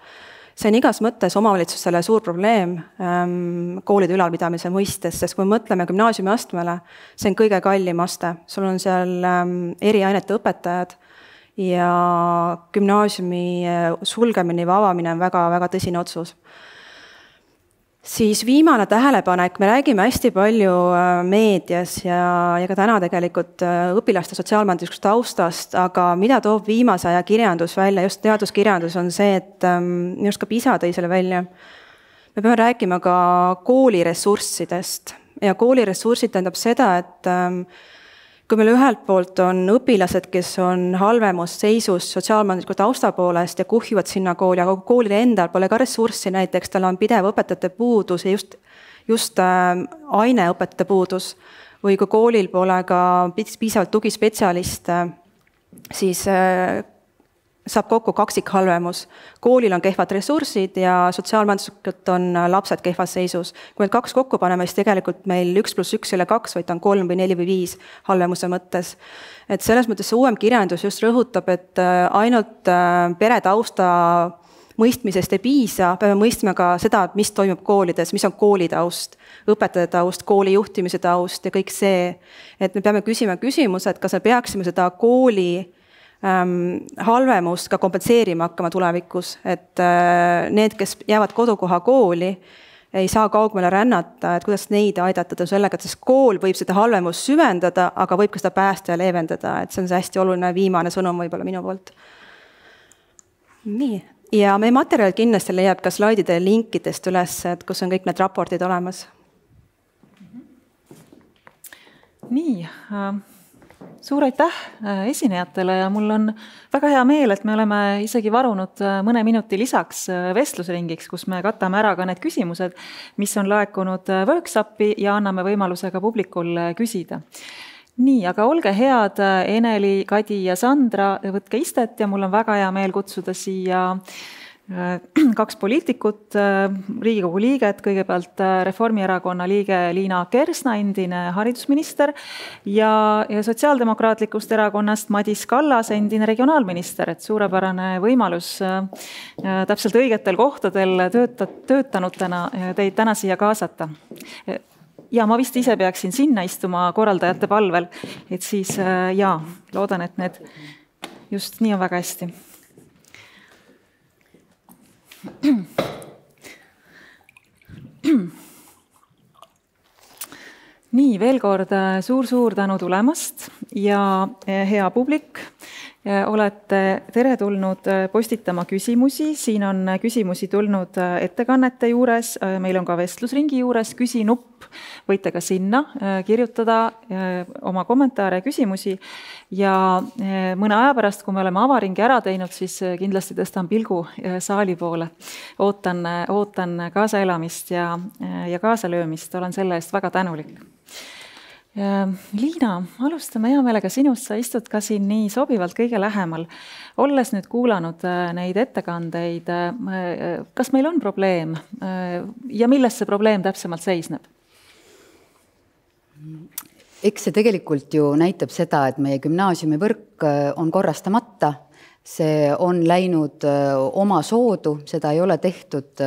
See on igas mõttes omavalitsusele suur probleem koolide ülalpidamise mõistes, sest kui me mõtleme gümnaasiumi astmele, see on kõige kallim aste. Sul on seal eriainete õpetajad ja gümnaasiumi sulgemine või avamine on väga tõsine otsus. Siis viimane tähelepanek, me räägime hästi palju meedias ja ka täna tegelikult õpilaste sotsiaalmajanduslikust taustast, aga mida toob viimase aja kirjandus välja, just teaduskirjandus on see, et just ka PISA tõi selle välja. Me peame rääkima ka kooliressurssidest ja kooliressursid tähendab seda, et kui meil ühelt poolt on õpilased, kes on halvemus seisus sotsiaalmajandusliku tausta poolest ja kuhjuvad sinna kooli, aga koolil endal pole ka ressurssi, näiteks tal on pidev õpetajate puudus ja just aineõpetajate puudus või kui koolil pole ka piisavalt tugispetsialiste, siis saab kokku kaksikhalvemus. Koolil on kehvad ressursid ja sotsiaalmajanduslikult on lapsed kehvas seisus. Kui need 2 kokku paneme, siis tegelikult meil 1+1 ei ole 2, vaid on 3 või 4 või 5 halvemuse mõttes. Et selles mõttes see uuem kirjandus just rõhutab, et ainult peretausta mõistmisest ei piisa, peame mõistma ka seda, mis toimub koolides, mis on koolitaust, õpetajate taust, kooli juhtimise taust ja kõik see. Et me peame küsima küsimused, kas me peaksime seda kooli halvemust ka kompenseerima hakkama tulevikus, et need, kes jäävad kodukoha kooli, ei saa kaugmale rännata, et kuidas neid aidata sellega, et sest kool võib seda halvemust süvendada, aga võib ka seda päästa ja leevendada, et see on see hästi oluline viimane sõnum võib-olla minu poolt. Nii, ja meie materjal kindlasti leiab ka slaidide linkidest üles, et kus on kõik need raportid olemas. Nii, suur aitäh esinejatele ja mul on väga hea meel, et me oleme isegi varunud mõne minuti lisaks vestlusringiks, kus me katame ära ka need küsimused, mis on laekunud workshopi ja anname võimaluse ka publikul küsida. Nii, aga olge head, Eneli, Kadi ja Sandra, võtke istet ja mul on väga hea meel kutsuda siia 2 poliitikut, Riigikogu liiget, kõigepealt Reformierakonna liige Liina Kersna, endine haridusminister ja Sotsiaaldemokraatlikust erakonnast Madis Kallas, endine regionaalminister, et suurepärane võimalus täpselt õigetel kohtadel töötanutena teid täna siia kaasata. ja ma vist ise peaksin sinna istuma korraldajate palvel, et siis jaa, loodan, et need just nii on väga hästi. Nii, veel kord suur-suur tänu tulemast ja hea publik, olete teretulnud postitama küsimusi, siin on küsimusi tulnud ettekannete juures, meil on ka vestlusringi juures küsinupp, võite ka sinna kirjutada oma kommentaare ja küsimusi ja mõne aja pärast, kui me oleme avaringi ära teinud, siis kindlasti tõstan pilgu saali poole. Ootan kaasaelamist ja kaasalöömist, olen selle eest väga tänulik. Liina, alustame hea meelega sinust, sa istud ka siin nii sobivalt kõige lähemal. Olles nüüd kuulanud neid ettekandeid, kas meil on probleem ja milles see probleem täpsemalt seisneb? Eks see tegelikult ju näitab seda, et meie gümnaasiumivõrk on korrastamata. See on läinud oma soodu, seda ei ole tehtud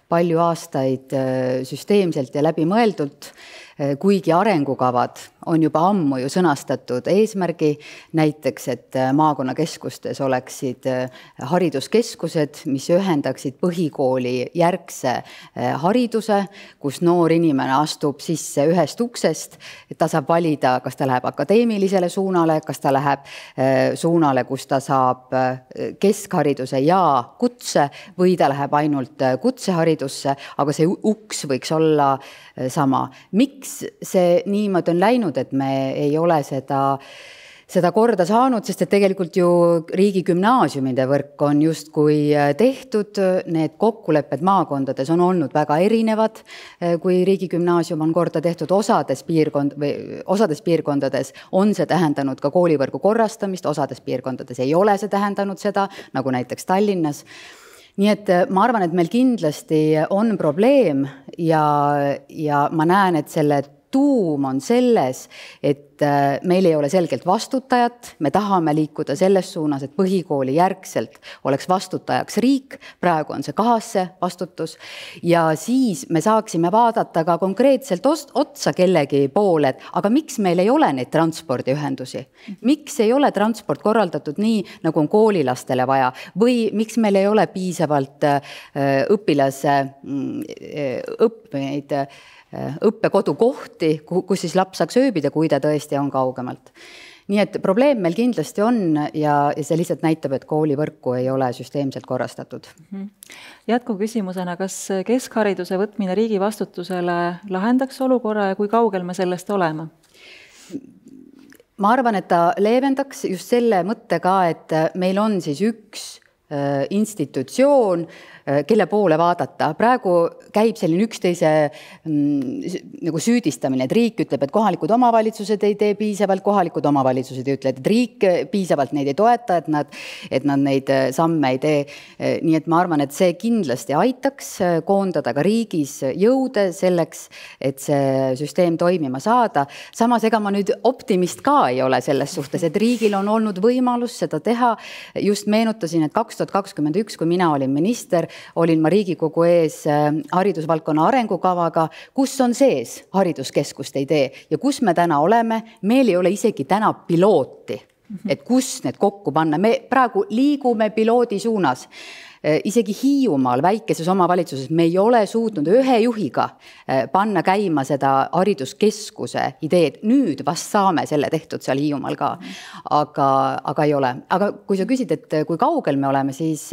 palju aastaid süsteemselt ja läbimõeldult, kuigi arengukavad on juba ammu ju sõnastatud eesmärgi, näiteks, et maakonnakeskustes oleksid hariduskeskused, mis ühendaksid põhikooli järgse hariduse, kus noor inimene astub sisse ühest uksest, et ta saab valida, kas ta läheb akadeemilisele suunale, kas ta läheb suunale, kus ta saab keskhariduse ja kutse või ta läheb ainult kutseharidusse, aga see uks võiks olla sama. Miks see niimoodi on läinud, et me ei ole seda korda saanud, sest et tegelikult ju riigi gümnaasiumide võrk on justkui tehtud, need kokkulepped maakondades on olnud väga erinevad, kui riigi gümnaasium on korda tehtud osades piirkondades on see tähendanud ka koolivõrgu korrastamist, osades piirkondades ei ole see tähendanud seda, nagu näiteks Tallinnas. Nii et ma arvan, et meil kindlasti on probleem ja ma näen, et selle tuum on selles, et meil ei ole selgelt vastutajat, me tahame liikuda selles suunas, et põhikooli järgselt oleks vastutajaks riik, praegu on see kahasse vastutus ja siis me saaksime vaadata ka konkreetselt otsa kellegi poole, et aga miks meil ei ole neid transpordiühendusi? Miks ei ole transport korraldatud nii, nagu on koolilastele vaja või miks meil ei ole piisavalt õppekodukohti, kus siis laps saaks ööbida, kui ta tõesti on kaugemalt. Nii et probleem meil kindlasti on ja see lihtsalt näitab, et koolivõrku ei ole süsteemselt korrastatud. Jätku küsimusena, kas keskhariduse võtmine riigi vastutusele lahendaks olukorra ja kui kaugel me sellest oleme? Ma arvan, et ta leevendaks just selle mõtte ka, et meil on siis üks institutsioon, kelle poole vaadata. Praegu käib selline üksteise nagu süüdistamine, et riik ütleb, et kohalikud omavalitsused ei tee piisavalt, kohalikud omavalitsused ütlevad, et riik piisavalt neid ei toeta, et nad neid samme ei tee. Nii et ma arvan, et see kindlasti aitaks koondada ka riigis jõude selleks, et see süsteem toimima saada. Samas ega ma nüüd optimist ka ei ole selles suhtes, et riigil on olnud võimalus seda teha. Just meenutasin, et 2021, kui mina olin minister, olin ma Riigikogu ees haridusvaldkonna arengukavaga, kus on sees hariduskeskuste idee ja kus me täna oleme, meil ei ole isegi täna pilooti, et kus need kokku panna. Me praegu liigume piloodi suunas. Isegi Hiiumaal, väikeses omavalitsuses, me ei ole suutnud ühe juhiga panna käima seda hariduskeskuse ideed. Nüüd vast saame selle tehtud seal Hiiumaal ka, aga ei ole. Aga kui sa küsid, et kui kaugel me oleme, siis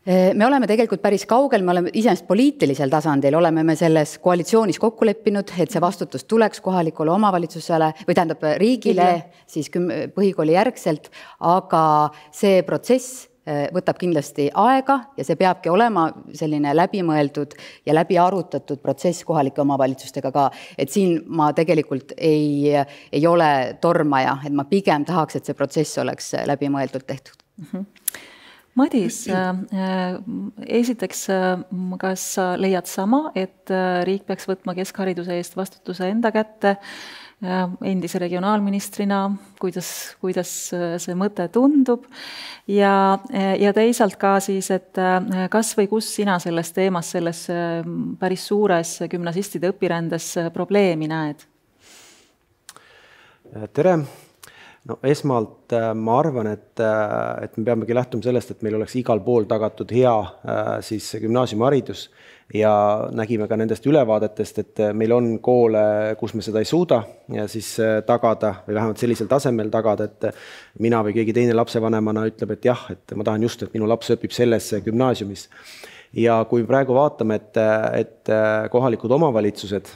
me oleme tegelikult päris kaugel, me oleme iseenesest poliitilisel tasandil, oleme me selles koalitsioonis kokku leppinud, et see vastutus tuleks kohalikule omavalitsusele või tähendab riigile siis põhikooli järgselt, aga see protsess võtab kindlasti aega ja see peabki olema selline läbimõeldud ja läbi arutatud protsess kohalike omavalitsustega ka. Et siin ma tegelikult ei ole tormaja, et ma pigem tahaks, et see protsess oleks läbimõeldult tehtud. Madis, esiteks, kas sa leiad sama, et riik peaks võtma keskhariduse eest vastutuse enda kätte endise regionaalministrina, kuidas see mõte tundub ja teisalt ka siis, et kas või kus sina selles teemas, selles päris suures gümnasistide õpirändes probleemi näed? Tere! No esmalt ma arvan, et me peamegi lähtuma sellest, et meil oleks igal pool tagatud hea siis gümnaasiumiharidus ja nägime ka nendest ülevaadetest, et meil on koole, kus me seda ei suuda ja siis tagada või vähemalt sellisel tasemel tagada, et mina või keegi teine lapsevanemana ütleb, et jah, et ma tahan just, et minu laps õpib selles gümnaasiumis. Ja kui praegu vaatame, et kohalikud omavalitsused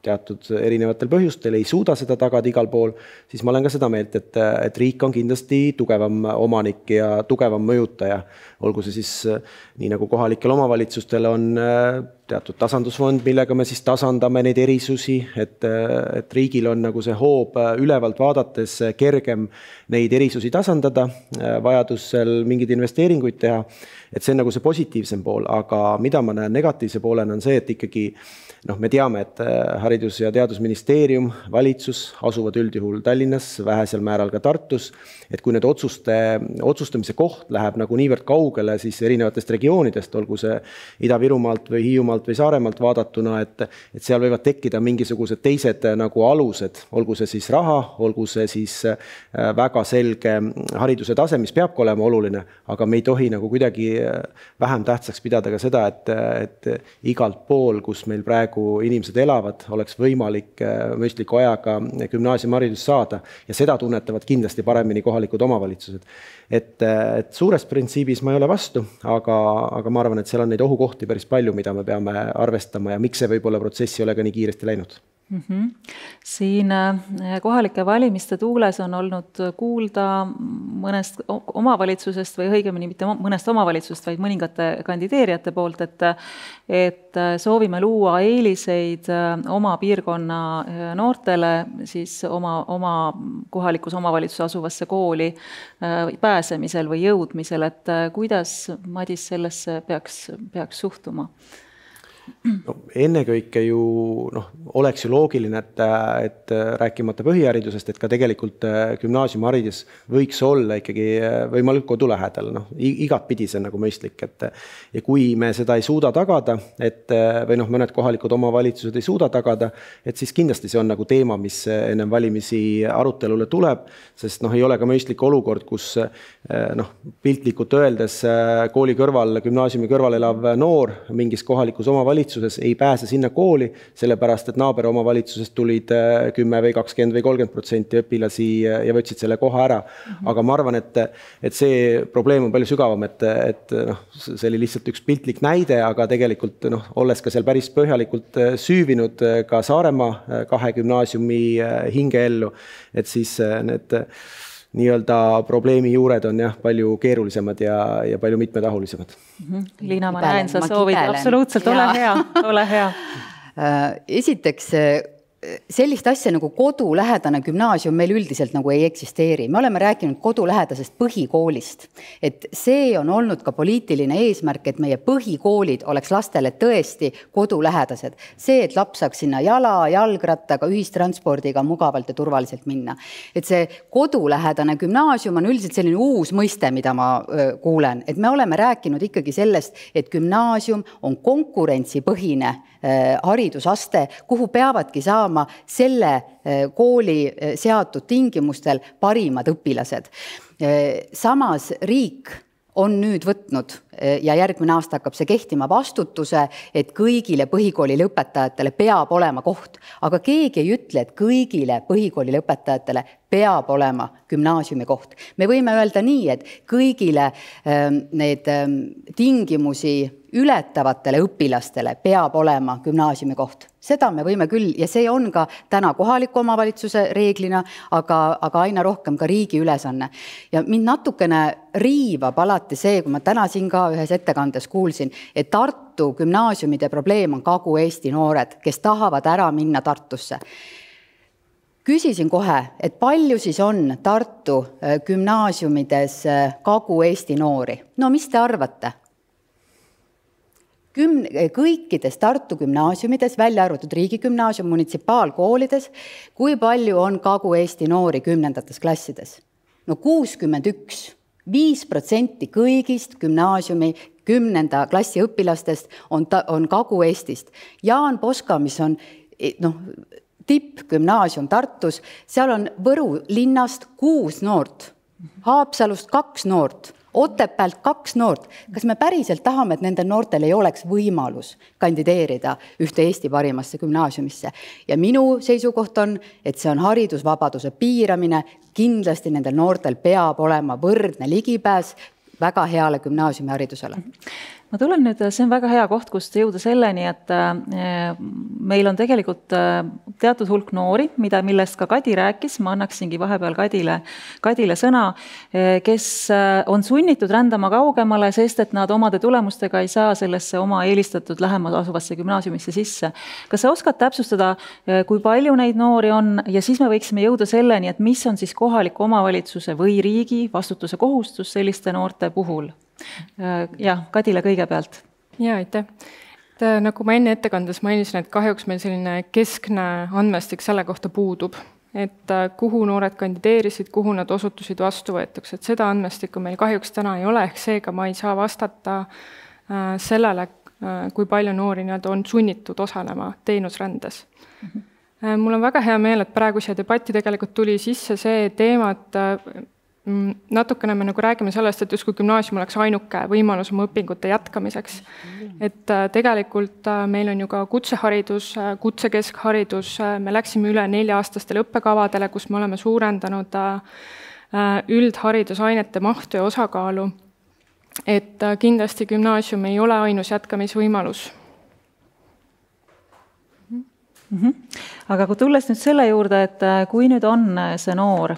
teatud erinevatel põhjustel ei suuda seda tagada igal pool, siis ma olen ka seda meelt, et riik on kindlasti tugevam omanik ja tugevam mõjutaja. Olgu see siis nii nagu kohalikel omavalitsustel on teatud tasandusfond, millega me siis tasandame neid erisusi, et riigil on nagu see hoob ülevalt vaadates kergem neid erisusi tasandada, vajadusel mingeid investeeringuid teha, et see on nagu see positiivsem pool, aga mida ma näen negatiivse poolena on see, et ikkagi me teame, et Haridus- ja Teadusministeerium, valitsus asuvad üldjuhul Tallinnas, vähesel määral ka Tartus, et kui need otsustamise koht läheb nagu niivõrd kaugele siis erinevatest regioonidest, olgu see Ida-Virumaalt või Hiiumaalt või Saaremaalt vaadatuna, et seal võivad tekkida mingisugused teised nagu alused, olgu see siis raha, olgu see siis väga selge hariduse tase, mis peabki olema oluline, aga me ei tohi nagu kuidagi vähem tähtsaks pidada ka seda, et igalt pool, kus meil praegu inimesed elavad, oleks võimalik mõistliku ajaga gümnaasiumiharidust saada ja seda tunnetavad kindlasti paremini kohalikud omavalitsused. Et suures printsiibis ma ei ole vastu, aga ma arvan, et seal on neid ohukohti päris palju, mida me peame arvestama ja miks see võib-olla protsess ei ole ka nii kiiresti läinud. Siin kohalike valimiste tuules on olnud kuulda mõnest omavalitsusest või õigemini mitte mõnest omavalitsusest, vaid mõningate kandideerijate poolt, et soovime luua eeliseid oma piirkonna noortele siis oma kohalikus omavalitsuses asuvasse kooli pääsemisel või jõudmisel, et kuidas Madis sellesse peaks suhtuma? No, ennekõike ju oleks ju loogiline, et rääkimata põhiharidusest, et ka tegelikult gümnaasiumiharidus võiks olla ikkagi võimalik kodu lähedal. Igat pidi see on nagu mõistlik, ja kui me seda ei suuda tagada, või mõned kohalikud omavalitsused ei suuda tagada, et siis kindlasti see on nagu teema, mis ennem valimisi arutelule tuleb, sest ei ole ka mõistlik olukord, kus piltlikult öeldes kooli kõrval, gümnaasiumi kõrval elav noor mingis kohalikus omavalitsuses ei pääse sinna kooli, sellepärast, et naaber omavalitsusest tulid 10 või 20 või 30% õpilasi ja võtsid selle koha ära. Aga ma arvan, et see probleem on palju sügavam, et see oli lihtsalt üks piltlik näide, aga tegelikult olles ka seal päris põhjalikult süüvinud ka Saaremaa 2 gümnaasiumi hingeellu, et siis need nii-öelda probleemi juured on palju keerulisemad ja palju mitmetahulisemad. Liina, ma näen, sa soovid absoluutselt, ole hea. Esiteks, sellist asja nagu kodulähedane gümnaasium meil üldiselt nagu ei eksisteeri. Me oleme rääkinud kodulähedasest põhikoolist. Et see on olnud ka poliitiline eesmärk, et meie põhikoolid oleks lastele tõesti kodulähedased. See, et laps saaks sinna jalgrattaga, ühistranspordiga mugavalt ja turvaliselt minna. Et see kodulähedane gümnaasium on üldiselt selline uus mõiste, mida ma kuulen. Et me oleme rääkinud ikkagi sellest, et gümnaasium on konkurentsipõhine haridusaste, kuhu peavadki saama selle kooli seatud tingimustel parimad õpilased. Samas riik on nüüd võtnud ja järgmine aasta hakkab see kehtima vastutuse, et kõigile põhikooli lõpetajatele peab olema koht. Aga keegi ei ütle, et kõigile põhikooli lõpetajatele peab olema gümnaasiumi koht. Me võime öelda nii, et kõigile need tingimusi ületavatele õpilastele peab olema gümnaasiumi koht. Seda me võime küll, ja see on ka täna kohaliku omavalitsuse reeglina, aga aina rohkem ka riigi ülesanne. Ja mind natukene riivab alati see, kui ma täna siin ka ühes ettekandes kuulsin, et Tartu gümnaasiumide probleem on Kagu-Eesti noored, kes tahavad ära minna Tartusse. Küsisin kohe, et palju siis on Tartu gümnaasiumides Kagu-Eesti noori? No mis te arvate? kõikides Tartu gümnaasiumides, välja arvatud riigigümnaasium, munitsipaalkoolides, kui palju on Kagu-Eesti noori 10. klassides? No 61. 5% kõigist gümnaasiumi 10. klassi õpilastest on Kagu-Eestist. Jaan Poska, mis on tippgümnaasium Tartus, seal on Võru linnast 6 noort, Haapsalust 2 noort, Otepäält 2 noort. Kas me päriselt tahame, et nendel noortel ei oleks võimalus kandideerida ühte Eesti parimasse gümnaasiumisse? Ja minu seisukoht on, et see on haridusvabaduse piiramine. Kindlasti nendel noortel peab olema võrdne ligipääs väga heale gümnaasiumiharidusele. Ma tulen nüüd, see on väga hea koht, kust jõuda selleni, et meil on tegelikult teatud hulk noori, millest ka Kadi rääkis, ma annaksingi vahepeal Kadile sõna, kes on sunnitud rändama kaugemale, sest et nad omade tulemustega ei saa sellesse oma eelistatud lähemal asuvasse gümnaasiumisse sisse. Kas sa oskad täpsustada, kui palju neid noori on ja siis me võiksime jõuda selleni, et mis on siis kohaliku omavalitsuse või riigi vastutuse kohustus selliste noorte puhul? Jah, Kadile kõigepealt. Ja, aitäh. Nagu ma enne ettekandes mainisin, et kahjuks meil selline keskne andmestik selle kohta puudub, et kuhu noored kandideerisid, kuhu nad osutusid vastu võetuks, et seda andmestikku meil kahjuks täna ei ole, ehk seega ma ei saa vastata sellele, kui palju noori on sunnitud osalema teenusrändes. Mul on väga hea meel, et praegu siia debatti tegelikult tuli sisse see teema, et natukene me nagu räägime sellest, et justkui gümnaasium oleks ainuke võimalus oma õpingute jätkamiseks. Et tegelikult meil on ju ka kutseharidus, kutsekeskharidus, me läksime üle 4-aastastele õppekavadele, kus me oleme suurendanud üldharidusainete mahtu ja osakaalu. Et kindlasti gümnaasium ei ole ainus jätkamisvõimalus. Aga kui tulles nüüd selle juurde, et kui nüüd on see noor,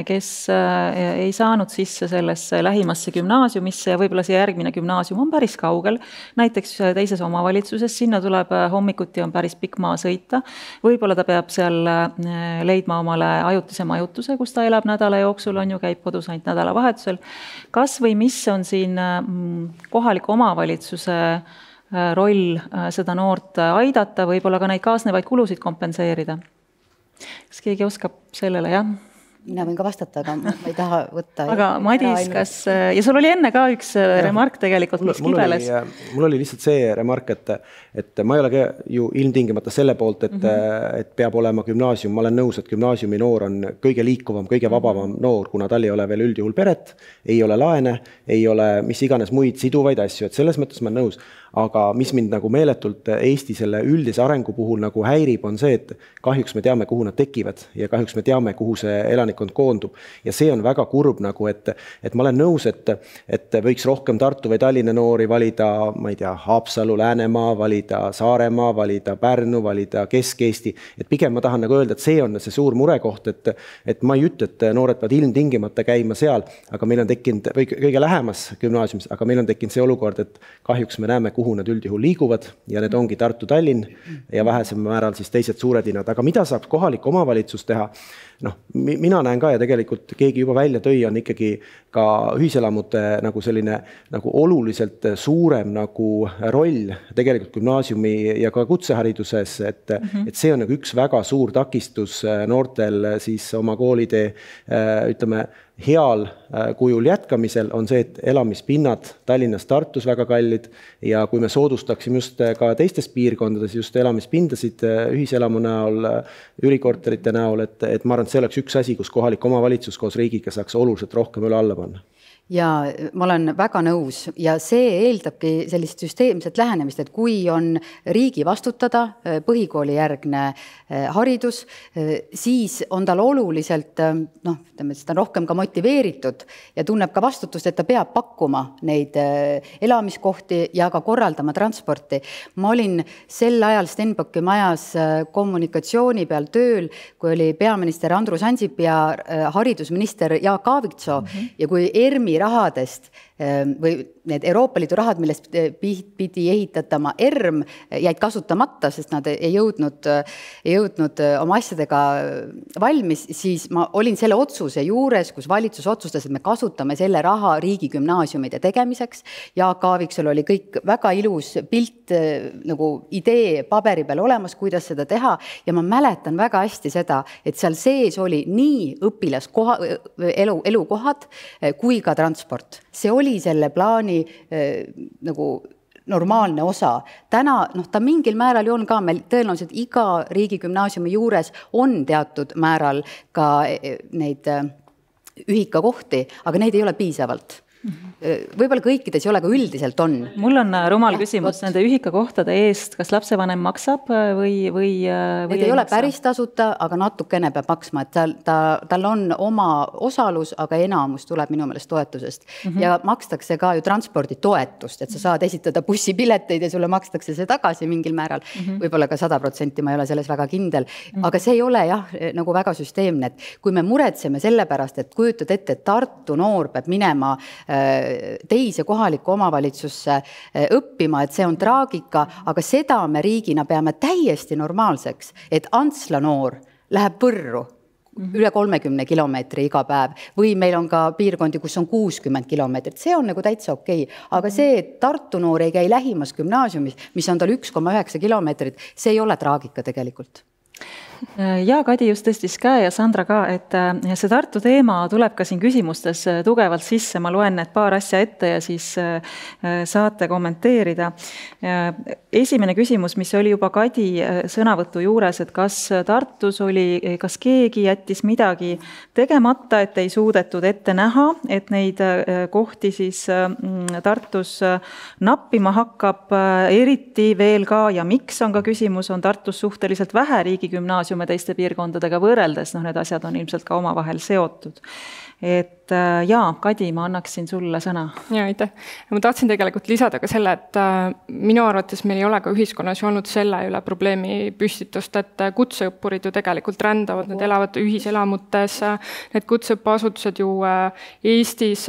kes ei saanud sisse sellesse lähimasse gümnaasiumisse ja võib-olla see järgmine gümnaasium on päris kaugel, näiteks teises omavalitsuses, sinna tuleb hommikuti on päris pikk maa sõita, võib-olla ta peab seal leidma omale ajutise majutuse, kus ta elab nädala jooksul, on ju, käib kodus ainult nädalavahetusel. Kas või mis on siin kohaliku omavalitsuse roll seda noort aidata, võib-olla ka neid kaasnevaid kulusid kompenseerida. Kas keegi oskab sellele, jah? Mina võin ka vastata, aga ma ei taha võtta. Aga Madis, kas, ja sul oli enne ka üks remark tegelikult, mis kibeles? Mul oli lihtsalt see remark, et ma ei ole ju ilmtingimata selle poolt, et peab olema gümnaasium. Ma olen nõus, et gümnaasiumi noor on kõige liikuvam, kõige vabavam noor, kuna tal ei ole veel üldjuhul peret, ei ole laene, ei ole mis iganes muid siduvaid asju, et selles mõttes ma nõus. Aga mis mind nagu meeletult Eesti selle üldise arengu puhul nagu häirib, on see, et kahjuks me teame, kuhu nad tekivad ja kahjuks me teame, kuhu see elanikkond koondub. Ja see on väga kurb, nagu, et ma olen nõus, et võiks rohkem Tartu või Tallinna noori valida, ma ei tea, Haapsalu, Läänemaa, valida Saaremaa, valida Pärnu, valida Kesk-Eesti. Et pigem ma tahan nagu öelda, et see on see suur murekoht, et ma ei ütle, et noored peavad ilmtingimata käima seal, aga meil on tekkinud, või kõige lähemas gümnaasiumis, aga meil on tekkinud see olukord, et kahjuks me näeme, kuhu nad üldjuhul liiguvad ja need ongi Tartu, Tallinn ja vähesem määral siis teised suured linnad. Aga mida saab kohalik omavalitsus teha? Mina näen ka ja tegelikult keegi juba välja tõi, on ikkagi ka ühiselamute nagu selline nagu oluliselt suurem nagu roll tegelikult gümnaasiumi ja ka kutsehariduses, et see on nagu üks väga suur takistus noortel siis oma koolide, ütleme, heal kujul jätkamisel on see, et elamispinnad Tallinnas, Tartus väga kallid ja kui me soodustaksime just ka teistes piirkondades just elamispindasid ühiselamu näol, üürikorterite näol, et ma arvan, et see oleks üks asi, kus kohalik omavalitsus koos riigiga saaks oluliselt rohkem üle alla panna. Ja ma olen väga nõus ja see eeldabki sellist süsteemset lähenemist, et kui on riigi vastutada põhikooli järgne haridus, siis on tal oluliselt, ütleme, ta on rohkem ka motiveeritud ja tunneb ka vastutust, et ta peab pakkuma neid elamiskohti ja ka korraldama transporti. Ma olin sel ajal Stenbocki majas kommunikatsiooni peal tööl, kui oli peaminister Andrus Ansip ja haridusminister Jaak Aaviksoo ja kui ERMi rahadest või need Euroopa Liidu rahad, millest pidi ehitatama ERM, jäid kasutamata, sest nad ei jõudnud oma asjadega valmis, siis ma olin selle otsuse juures, kus valitsus otsustas, et me kasutame selle raha riigigümnaasiumide tegemiseks. Jaak Aaviksel oli kõik väga ilus pilt, nagu idee paberi peal olemas, kuidas seda teha. Ja ma mäletan väga hästi seda, et seal sees oli nii elukohad kui ka transport. See oli selle plaani nagu normaalne osa. Täna, ta mingil määral ju on ka, meil tõenäoliselt iga riigigümnaasiumi juures on teatud määral ka neid ühikakohti, aga neid ei ole piisavalt. Võib-olla kõikides ei ole, aga üldiselt on. Mul on rumal küsimus nende ühikakohtade eest, kas lapsevanem maksab või need ei ole päris tasuta, aga natukene peab maksma, et tal on oma osalus, aga enamus tuleb minu meelest toetusest. Ja makstakse ka ju transporditoetust, et sa saad esitada bussipileteid ja sulle makstakse see tagasi mingil määral. Võib-olla ka 100%, ma ei ole selles väga kindel. Aga see ei ole nagu väga süsteemne, et kui me muretseme selle pärast, et kujutad ette, et Tartu noor peab minema teise kohalikku omavalitsusse õppima, et see on traagika, aga seda me riigina peame täiesti normaalseks, et Antsla noor läheb Võrru üle 30 kilomeetri iga päev või meil on ka piirkondi, kus on 60 kilomeetrit, see on nagu täitsa okei. Aga see, et Tartu noor ei käi lähimas gümnaasiumis, mis on tal 1,9 kilomeetrit, see ei ole traagika tegelikult. Ja Kadi just tõstis käe ja Sandra ka, et see Tartu teema tuleb ka siin küsimustes tugevalt sisse. Ma loen need paar asja ette ja siis saate kommenteerida. Esimene küsimus, mis oli juba Kadi sõnavõtu juures, et kas Tartus kas keegi jättis midagi tegemata, et ei suudetud ette näha, et neid kohti siis Tartus nappima hakkab eriti veel ka ja miks on ka küsimus, on Tartus suhteliselt vähe riigigümnaasiume teiste piirkondadega võrreldes, need asjad on ilmselt ka omavahel seotud. Et Kadi, ma annaksin sulle sõna. Ja, aitäh. Ma tahtsin tegelikult lisada ka selle, et minu arvates meil ei ole ka ühiskonnas olnud selle üle probleemi püstitust, et kutseõppurid ju tegelikult rändavad, need elavad ühiselamutes, need kutseõppeasutused ju Eestis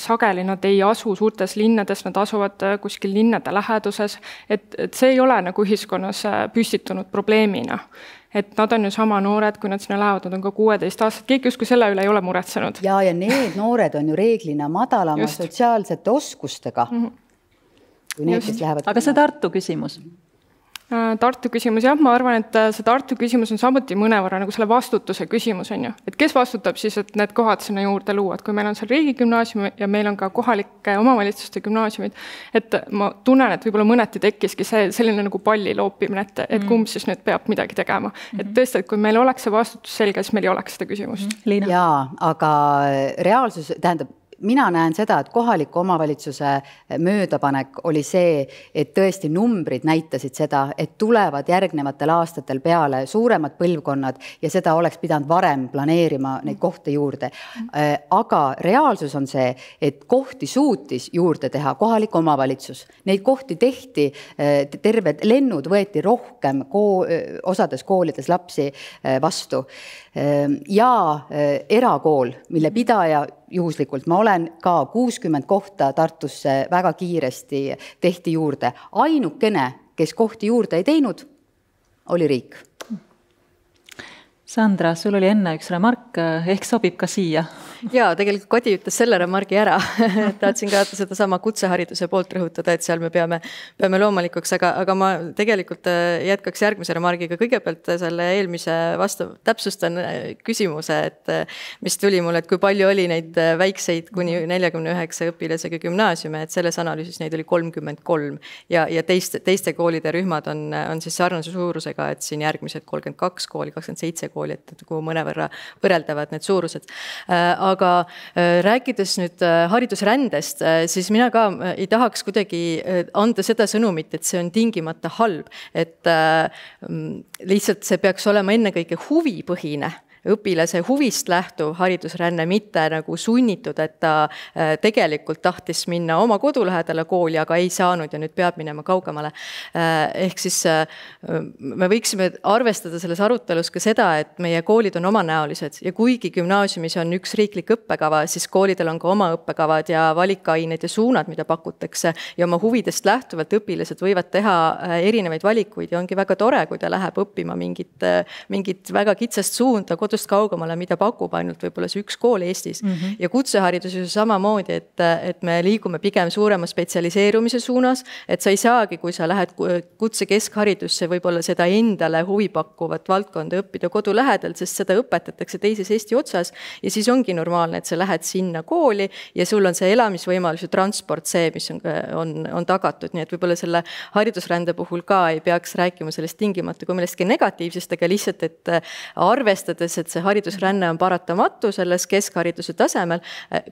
sageli, nad ei asu suurtes linnades, nad asuvad kuskil linnade läheduses, et see ei ole nagu ühiskonnas püstitunud probleemina. Et nad on ju sama noored, kui nad sinna lähevad, nad on ka 16 aastat, keegi justkui selle üle ei ole muretsenud. Ja need noored on ju reeglina madalama sotsiaalsete oskustega. Kui need, kes lähevad. Aga see Tartu küsimus? Tartu küsimus, jah, ma arvan, et see Tartu küsimus on samuti mõnevõrra nagu selle vastutuse küsimus on ju. Et kes vastutab siis, et need kohad sinna juurde luua, et kui meil on seal riigigümnaasium ja meil on ka kohalike omavalitsuste gümnaasiumid, et ma tunnen, et võib-olla mõneti tekkiski selline nagu palli loopimine, et kumb siis nüüd peab midagi tegema. Et tõesti, et kui meil oleks see vastutus selge, siis meil ei oleks seda küsimust. Liina? Jaa, aga reaalsus tähendab, mina näen seda, et kohaliku omavalitsuse möödapanek oli see, et tõesti numbrid näitasid seda, et tulevad järgnevatel aastatel peale suuremad põlvkonnad ja seda oleks pidanud varem planeerima neid kohti juurde. Aga reaalsus on see, et kohti suutis juurde teha kohalik omavalitsus. Neid kohti tehti, terved lennud võeti rohkem osades koolides lapsi vastu. Ja erakool, mille pidaja juhuslikult, ma olen ka 60 kohta Tartusse väga kiiresti tehti juurde. Ainukene, kes kohti juurde ei teinud, oli riik. Sandra, sul oli enne üks remark, ehk sobib ka siia. Jaa, tegelikult Kadi ütles selle remargi ära. Tahtsin ka seda sama kutsehariduse poolt rõhutada, et seal me peame loomulikuks, aga ma tegelikult jätkaks järgmise remargiga. Kõigepealt selle eelmise täpsustan küsimuse, et mis tuli mulle, et kui palju oli neid väikseid kuni 49 õpilasega gümnaasiume, et selles analüüsis neid oli 33 ja teiste koolide rühmad on siis sarnase suurusega, et siin järgmised 32 kooli, 27 kooli, et kui mõnevõrra võrreldavad need suurused. Aga rääkides nüüd haridusrändest, siis mina ka ei tahaks kuidagi anda seda sõnumit, et see on tingimata halb, et lihtsalt see peaks olema ennekõike huvipõhine, õpilase huvist lähtuv haridusränne, mitte nagu sunnitud, et ta tegelikult tahtis minna oma kodulähedale kooli, aga ei saanud ja nüüd peab minema kaugemale. Ehk siis me võiksime arvestada selles arutelus ka seda, et meie koolid on omanäolised ja kuigi gümnaasiumis on üks riiklik riiklik õppekava, siis koolidel on ka oma õppekavad ja valikained ja suunad, mida pakutakse ja oma huvidest lähtuvalt õpilased võivad teha erinevaid valikuid ja ongi väga tore, kui ta läheb õppima mingit väga kitsast suunda kodust kaugemale, mida pakub ainult võib-olla see üks kool Eestis. Ja kutsehariduses samamoodi, et me liigume pigem suurema spetsialiseerumise suunas, et sa ei saagi, kui sa lähed kutse keskharidusse, võib-olla seda endale huvipakkuvat valdkonda õppida kodu lähedal, sest seda õpetatakse teises Eesti otsas ja siis ongi normaalne, et sa lähed sinna kooli ja sul on see elamisvõimalus ja transport see, mis on tagatud. Nii et võib-olla selle haridusrände puhul ka ei peaks rääkima sellest tingimata kui millestki negatiivsest, aga lihtsalt, et arvestades, et see haridusränne on paratamatu selles keskhariduse tasemel,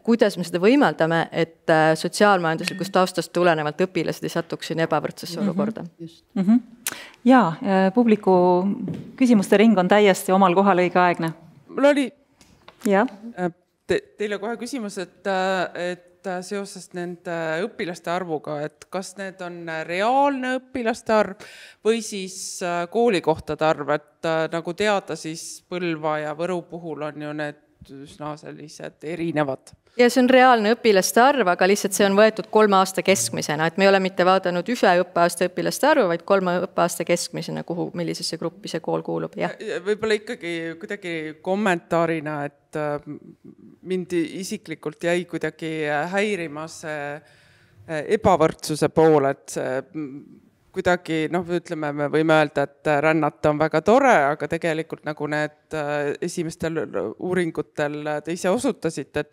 kuidas me seda võimaldame, et sotsiaalmajanduslikust taustast tulenevalt õpilased ei satuks siin ebavõrdsesse olukorda. Jaa, publiku küsimuste ring on täiesti omal kohal õigeaegne. Mul oli teile kohe küsimus, et seoses nende õpilaste arvuga, et kas need on reaalne õpilaste arv või siis koolikohtade arv, et nagu teada, siis Põlva ja Võru puhul on ju need üsna sellised erinevad. Ja see on reaalne õpilaste arv, aga lihtsalt see on võetud 3 aasta keskmisena, et me ei ole mitte vaadanud ühe õppeaasta õpilaste arvu, vaid 3 õppeaasta keskmisena, millisesse gruppi see kool kuulub. Ja võib-olla ikkagi kuidagi kommentaarina, et mind isiklikult jäi kuidagi häirima see ebavõrdsuse pool, et see kuidagi, ütleme, me võime öelda, et rännata on väga tore, aga tegelikult nagu need esimestel uuringutel te ise osutasite,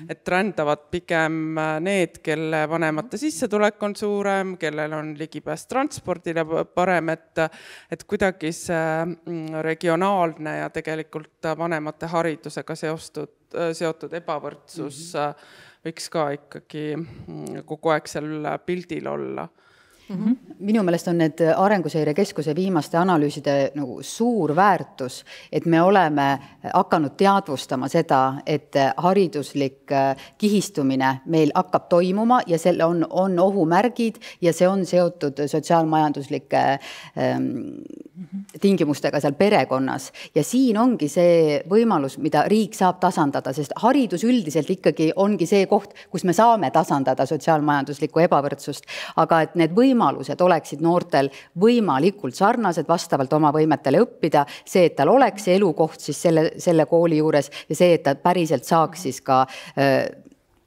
et rändavad pigem need, kelle vanemate sissetulek on suurem, kellel on ligipääs transpordile parem, et kuidagi see regionaalne ja tegelikult vanemate haridusega seotud ebavõrdsus võiks ka ikkagi kogu aeg seal pildil olla. Minu meelest on need Arenguseire Keskuse viimaste analüüside nagu suur väärtus, et me oleme hakanud teadvustama seda, et hariduslik kihistumine meil hakkab toimuma ja selle on ohumärgid ja see on seotud sotsiaalmajanduslike tingimustega seal perekonnas. Ja siin ongi see võimalus, mida riik saab tasandada, sest haridus üldiselt ikkagi ongi see koht, kus me saame tasandada sotsiaalmajanduslikku ebavõrdsust, aga et need võimalused oleksid noortel võimalikult sarnased vastavalt oma võimetele õppida, see, et tal oleks elukoht siis selle kooli juures ja see, et ta päriselt saaks siis ka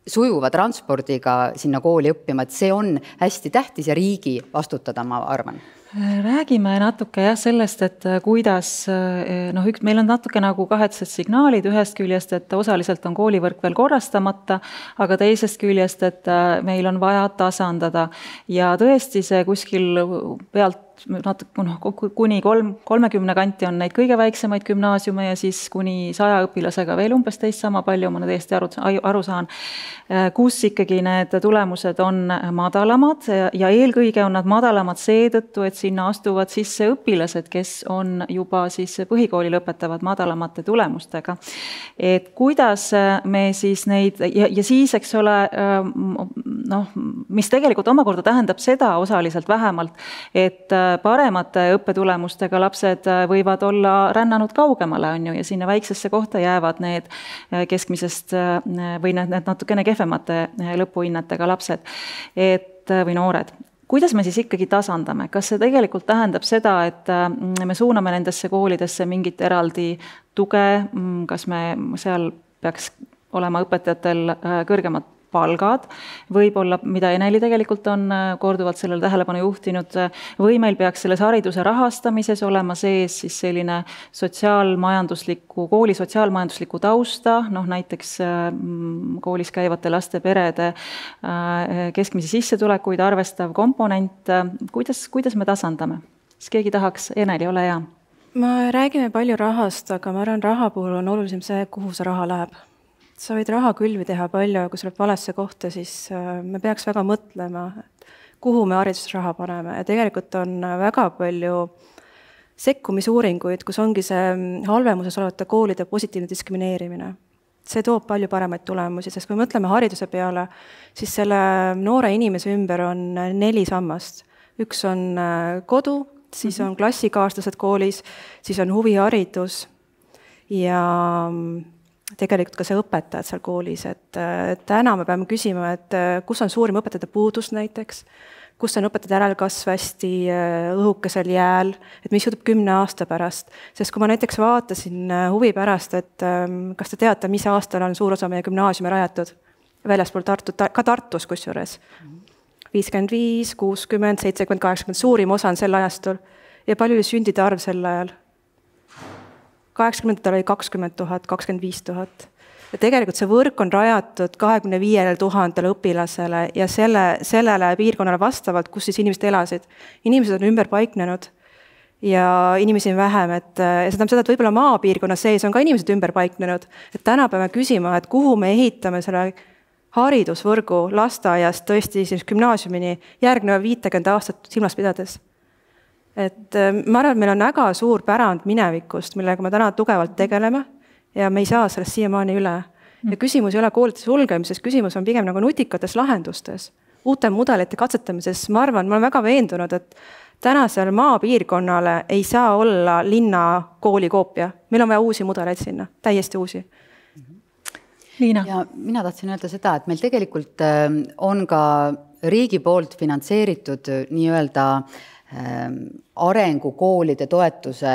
sujuva transpordiga sinna kooli õppima, et see on hästi tähtis ja riigi vastutada, ma arvan. Räägime natuke sellest, et kuidas, meil on natuke nagu kahetsed signaalid ühest küljest, et osaliselt on koolivõrk veel korrastamata, aga teisest küljest, et meil on vaja tasandada ja tõesti see kuskil pealt kuni 30 kanti on neid kõige väiksemaid gümnaasiume ja siis kuni 100 õpilasega veel umbes teist sama palju, ma täiesti aru saan, kus ikkagi need tulemused on madalamad ja eelkõige on nad madalamad seetõttu, et sinna astuvad sisse õpilased, kes on juba siis põhikooli lõpetavad madalamate tulemustega. Et kuidas me siis neid ja siis, eks ole, mis tegelikult omakorda tähendab seda osaliselt vähemalt, et paremate õppetulemustega lapsed võivad olla rännanud kaugemale, on ju, ja sinna väiksesse kohta jäävad need keskmisest või need natukene kehvemate lõpuhinnetega lapsed või noored. Kuidas me siis ikkagi tasandame? Kas see tegelikult tähendab seda, et me suuname nendesse koolidesse mingit eraldi tuge, kas me seal peaks olema õpetajatel kõrgemad palgad, võib-olla, mida Eneli tegelikult on korduvalt sellele tähelepanu juhtinud, või meil peaks selles hariduse rahastamises olema sees siis selline kooli sotsiaalmajandusliku tausta, näiteks koolis käivate laste perede keskmisi sissetulekuid arvestav komponent. Kuidas me tasandame? Siis keegi tahaks, Eneli, ole hea. Me räägime palju rahast, aga ma arvan, raha puhul on olulisem see, kuhu see raha läheb. Sa võid raha külvi teha palju ja kui sa oled valesse kohta, siis me peaks väga mõtlema, kuhu me haridusraha paneme. Ja tegelikult on väga palju sekkumisuuringuid, kus ongi see halvemuses olevate koolide positiivne diskrimineerimine. See toob palju paremaid tulemusi, sest kui mõtleme hariduse peale, siis selle noore inimese ümber on 4 sammast. Üks on kodu, siis on klassikaaslased koolis, siis on huviharidus ja tegelikult ka see õpetajad seal koolis, et täna me peame küsima, et kus on suurim õpetajate puudus näiteks, kus on õpetajate järelkasv hästi õhukesel jääl, et mis juhtub 10 aasta pärast. Sest kui ma näiteks vaatasin huvi pärast, et kas te teate, mis aastal on suur osa meie gümnaasiumi rajatud väljaspool Tartut, ka Tartus kusjuures. 55, 60, 70, 80, suurim osa on sel ajastul. Ja palju oli sündide arv sel ajal? 80 oli 20 000, 25 000. Ja tegelikult see võrk on rajatud 25 000 õpilasele ja sellele piirkonnale vastavalt, kus siis inimesed elasid. Inimesed on ümber paiknenud ja inimesi on vähem, et seda, et võib-olla maapiirkonna sees on ka inimesed ümber paiknenud. Et täna peame küsima, et kuhu me ehitame selle haridusvõrgu lasteaiast tõesti gümnaasiumini järgneva 50 aastat silmas pidades. Et ma arvan, et meil on väga suur pärand minevikust, millega me täna tugevalt tegeleme ja me ei saa sellest siiamaani üle. Ja küsimus ei ole koolide sulgemises, küsimus on pigem nagu nutikates lahendustes, uute mudelite katsetamises. Ma arvan, ma olen väga veendunud, et tänasel maapiirkonnale ei saa olla linna kooli koopia. Meil on vaja uusi mudeleid sinna, täiesti uusi. Liina. Ja mina tahtsin öelda seda, et meil tegelikult on ka riigi poolt finantseeritud nii-öelda arengukoolide toetuse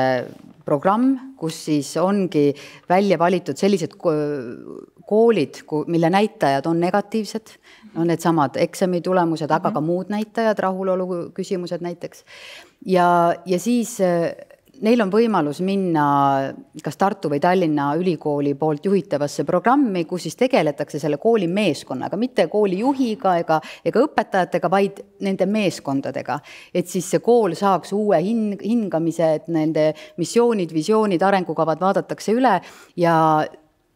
programm, kus siis ongi välja valitud sellised koolid, mille näitajad on negatiivsed, no need samad eksamitulemused, aga ka muud näitajad, rahulolu küsimused näiteks. Ja siis neil on võimalus minna kas Tartu või Tallinna ülikooli poolt juhitavasse programmi, kus siis tegeletakse selle kooli meeskonnaga, mitte kooli juhiga ega õpetajatega, vaid nende meeskondadega. Et siis see kool saaks uue hingamise, et nende missioonid, visioonid, arengukavad vaadatakse üle ja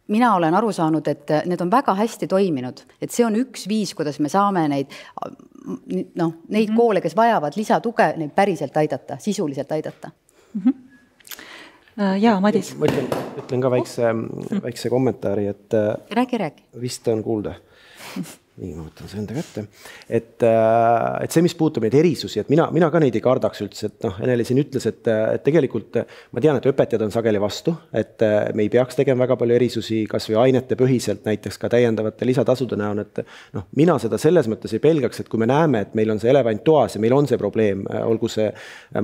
mina olen aru saanud, et need on väga hästi toiminud. Et see on üks viis, kuidas me saame neid koole, kes vajavad lisatuge, neid päriselt aidata, sisuliselt aidata. Jaa, Madis. Ma ütlen ka väikse kommentaari, et räägi. Vist on kuulda. Nii, ma võtan see enda kätte. Et see, mis puutub neid erisusi, et mina ka neid ei kardaks üldse, et Eneli siin ütles, et tegelikult ma tean, et õpetajad on sageli vastu, et me ei peaks tegema väga palju erisusi, kas või ainete põhiselt, näiteks ka täiendavate lisatasude näon, et mina seda selles mõttes ei pelgaks, et kui me näeme, et meil on see elevant toas ja meil on see probleem, olgu see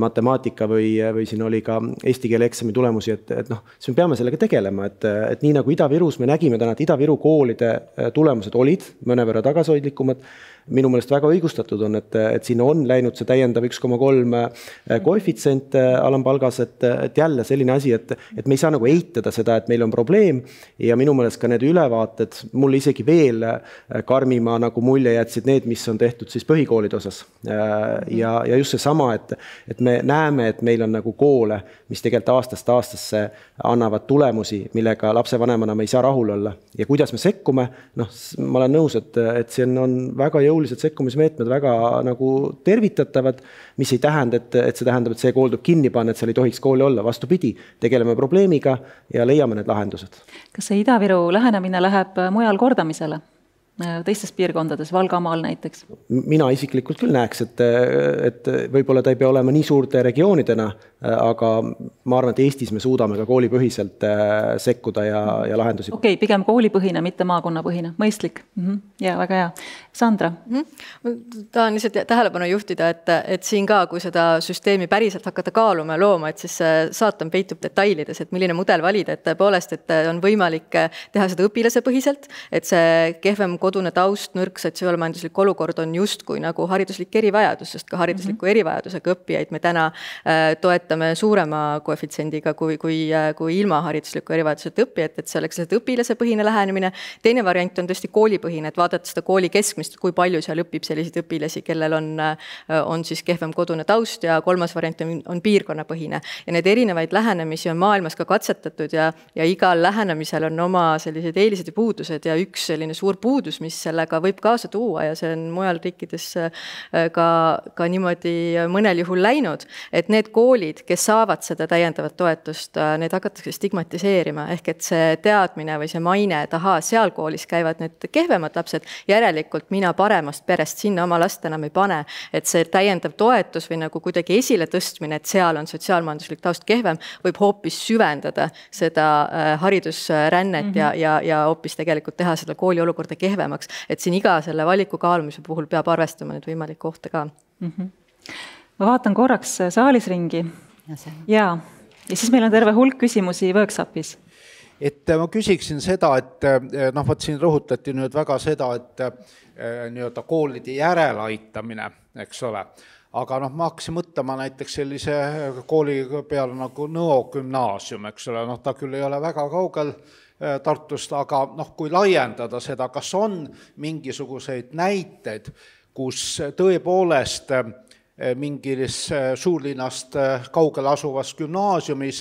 matemaatika või siin oli ka eesti keele eksami tulemusi, et siis me peame sellega tegelema, et nii nagu Ida-Virus me nägime täna, et Ida-Viru koolide tulemused olid mõnevõrra tagasihoidlikumad. Minu meelest väga õigustatud on, et siin on läinud see täiendav 1,3 koefitsient alampalgas, et jälle selline asi, et me ei saa nagu eitada seda, et meil on probleem ja minu meelest ka need ülevaated, mulle isegi veel karmima nagu mulje jätsid need, mis on tehtud siis põhikoolide osas. Ja just see sama, et me näeme, et meil on nagu koole, mis tegelikult aastast aastasse annavad tulemusi, millega lapsevanemana me ei saa rahul olla. Ja kuidas me sekkume, ma olen nõus, et see on väga jõulised sekkumismeetmed, väga nagu tervitatavad, mis ei tähenda, et see tähendab, et see kool tuleb kinni panna, et seal ei tohiks kooli olla. Vastupidi, tegeleme probleemiga ja leiame need lahendused. Kas see Ida-Viru lähenemine läheb mujal kordamisele? Teistes piirkondades, Valgamaal näiteks? Mina isiklikult küll näeks, et võib-olla ta ei pea olema nii suurte regioonidena, aga ma arvan, et Eestis me suudame ka koolipõhiselt sekkuda ja lahendusi. Okei, pigem koolipõhine, mitte maakonnapõhine. Mõistlik. Ja, väga hea. Sandra? Tahan lihtsalt tähelepanu juhtida, et siin ka, kui seda süsteemi päriselt hakata kaaluma ja looma, et siis saatan peitub detailides, et milline mudel valida, et tõepoolest, et on võimalik teha seda õpilase põhiselt, et see kehvem kodune taust, nõrk sotsiaalmajanduslik olukord on justkui nagu hariduslik erivajadus, sest ka haridusliku erivajadusega õppijaid me täna toetame suurema koefitsiendiga kui ilma haridusliku erivajaduseta õppijat, et see oleks õpilase põhine lähenemine. Teine variant on tõesti koolipõhine, et vaadata seda kooli keskmist, kui palju seal õpib selliseid õpilasi, kellel on siis kehvem kodune taust ja kolmas variant on piirkonnapõhine. Ja need erinevaid lähenemisi on maailmas ka katsetatud ja igal lähenemisel on oma sellised eelised ja puudused ja üks selline suur puudus, mis sellega võib kaasa tuua ja see on mujal riikides ka niimoodi mõnel juhul läinud, et need koolid, kes saavad seda täiendavat toetust, neid hakatakse stigmatiseerima, ehk et see teadmine või see maine, et ahaa, seal koolis käivad need kehvemad lapsed, järelikult mina paremast perest sinna oma last enam ei pane, et see täiendav toetus või nagu kuidagi esile tõstmine, et seal on sotsiaalmajanduslik taust kehvem, võib hoopis süvendada seda haridusrännet ja hoopis tegelikult teha seda kooli olukorda kehvemaks, et siin iga selle valiku kaalumise puhul peab arvestama neid võimalikke ohte ka. Ma vaatan korraks saalis ringi ja siis meil on terve hulk küsimusi workshopis. Et ma küsiksin seda, et võt siin rõhutati nüüd väga seda, et nii-öelda koolide järeleaitamine, eks ole. Aga ma hakkasin mõtlema näiteks sellise kooli peale nagu Nõo gümnaasium, eks ole, ta küll ei ole väga kaugel Tartust, aga kui laiendada seda, kas on mingisuguseid näiteid, kus tõepoolest mingis suurlinnast kaugel asuvas gümnaasiumis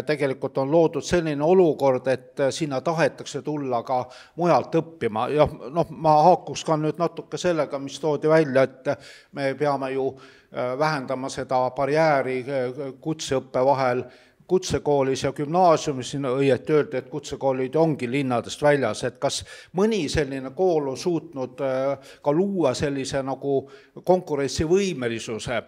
tegelikult on loodud selline olukord, et sinna tahetakse tulla ka mujalt õppima. Ja ma haakuks ka nüüd natuke sellega, mis toodi välja, et me peame ju vähendama seda barjääri kutseõppe vahel kutsekoolis ja gümnaasiumis, siin õieti öeldi, et kutsekoolid ongi linnadest väljas, et kas mõni selline kool on suutnud ka luua sellise nagu konkurentsivõimelisuse,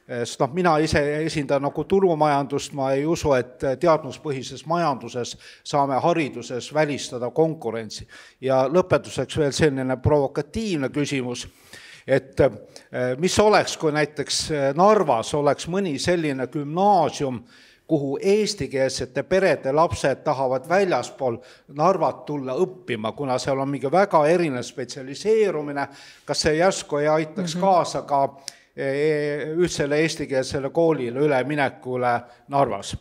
sest mina ise esindan nagu turumajandust, ma ei usu, et teadmuspõhises majanduses saame hariduses välistada konkurentsi. Ja lõpetuseks veel selline provokatiivne küsimus, et mis oleks, kui näiteks Narvas oleks mõni selline gümnaasium, kuhu eestikeelsete perede lapsed tahavad väljaspool Narvat tulla õppima, kuna seal on mingi väga erinev spetsialiseerumine, kas see järsku ei aitaks kaasa ka ühtsele eestikeelsele koolile üleminekule Narvas?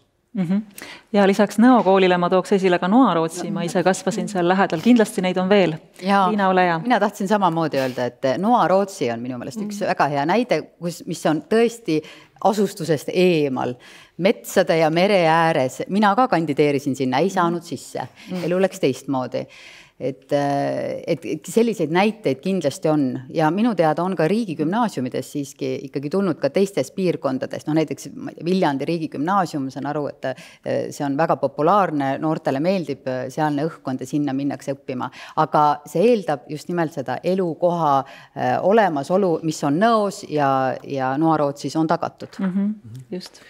Ja lisaks Nõo koolile ma tooks esile ka Noarootsi, ma ise kasvasin seal lähedal, kindlasti neid on veel. Liina, ole hea. Mina tahtsin samamoodi öelda, et Noarootsi on minu meelest üks väga hea näide, mis on tõesti asustusest eemal, metsade ja mere ääres. Mina ka kandideerisin sinna, ei saanud sisse. Elu läks teistmoodi. Et selliseid näiteid kindlasti on ja minu teada on ka riigigümnaasiumides siiski ikkagi tulnud ka teistes piirkondades, näiteks Viljandi riigigümnaasium, ma saan aru, et see on väga populaarne, noortele meeldib sealne õhkkond ja sinna minnakse õppima, aga see eeldab just nimelt seda elukoha olemasolu, mis on Nõos ja Noarootsis on tagatud. Just.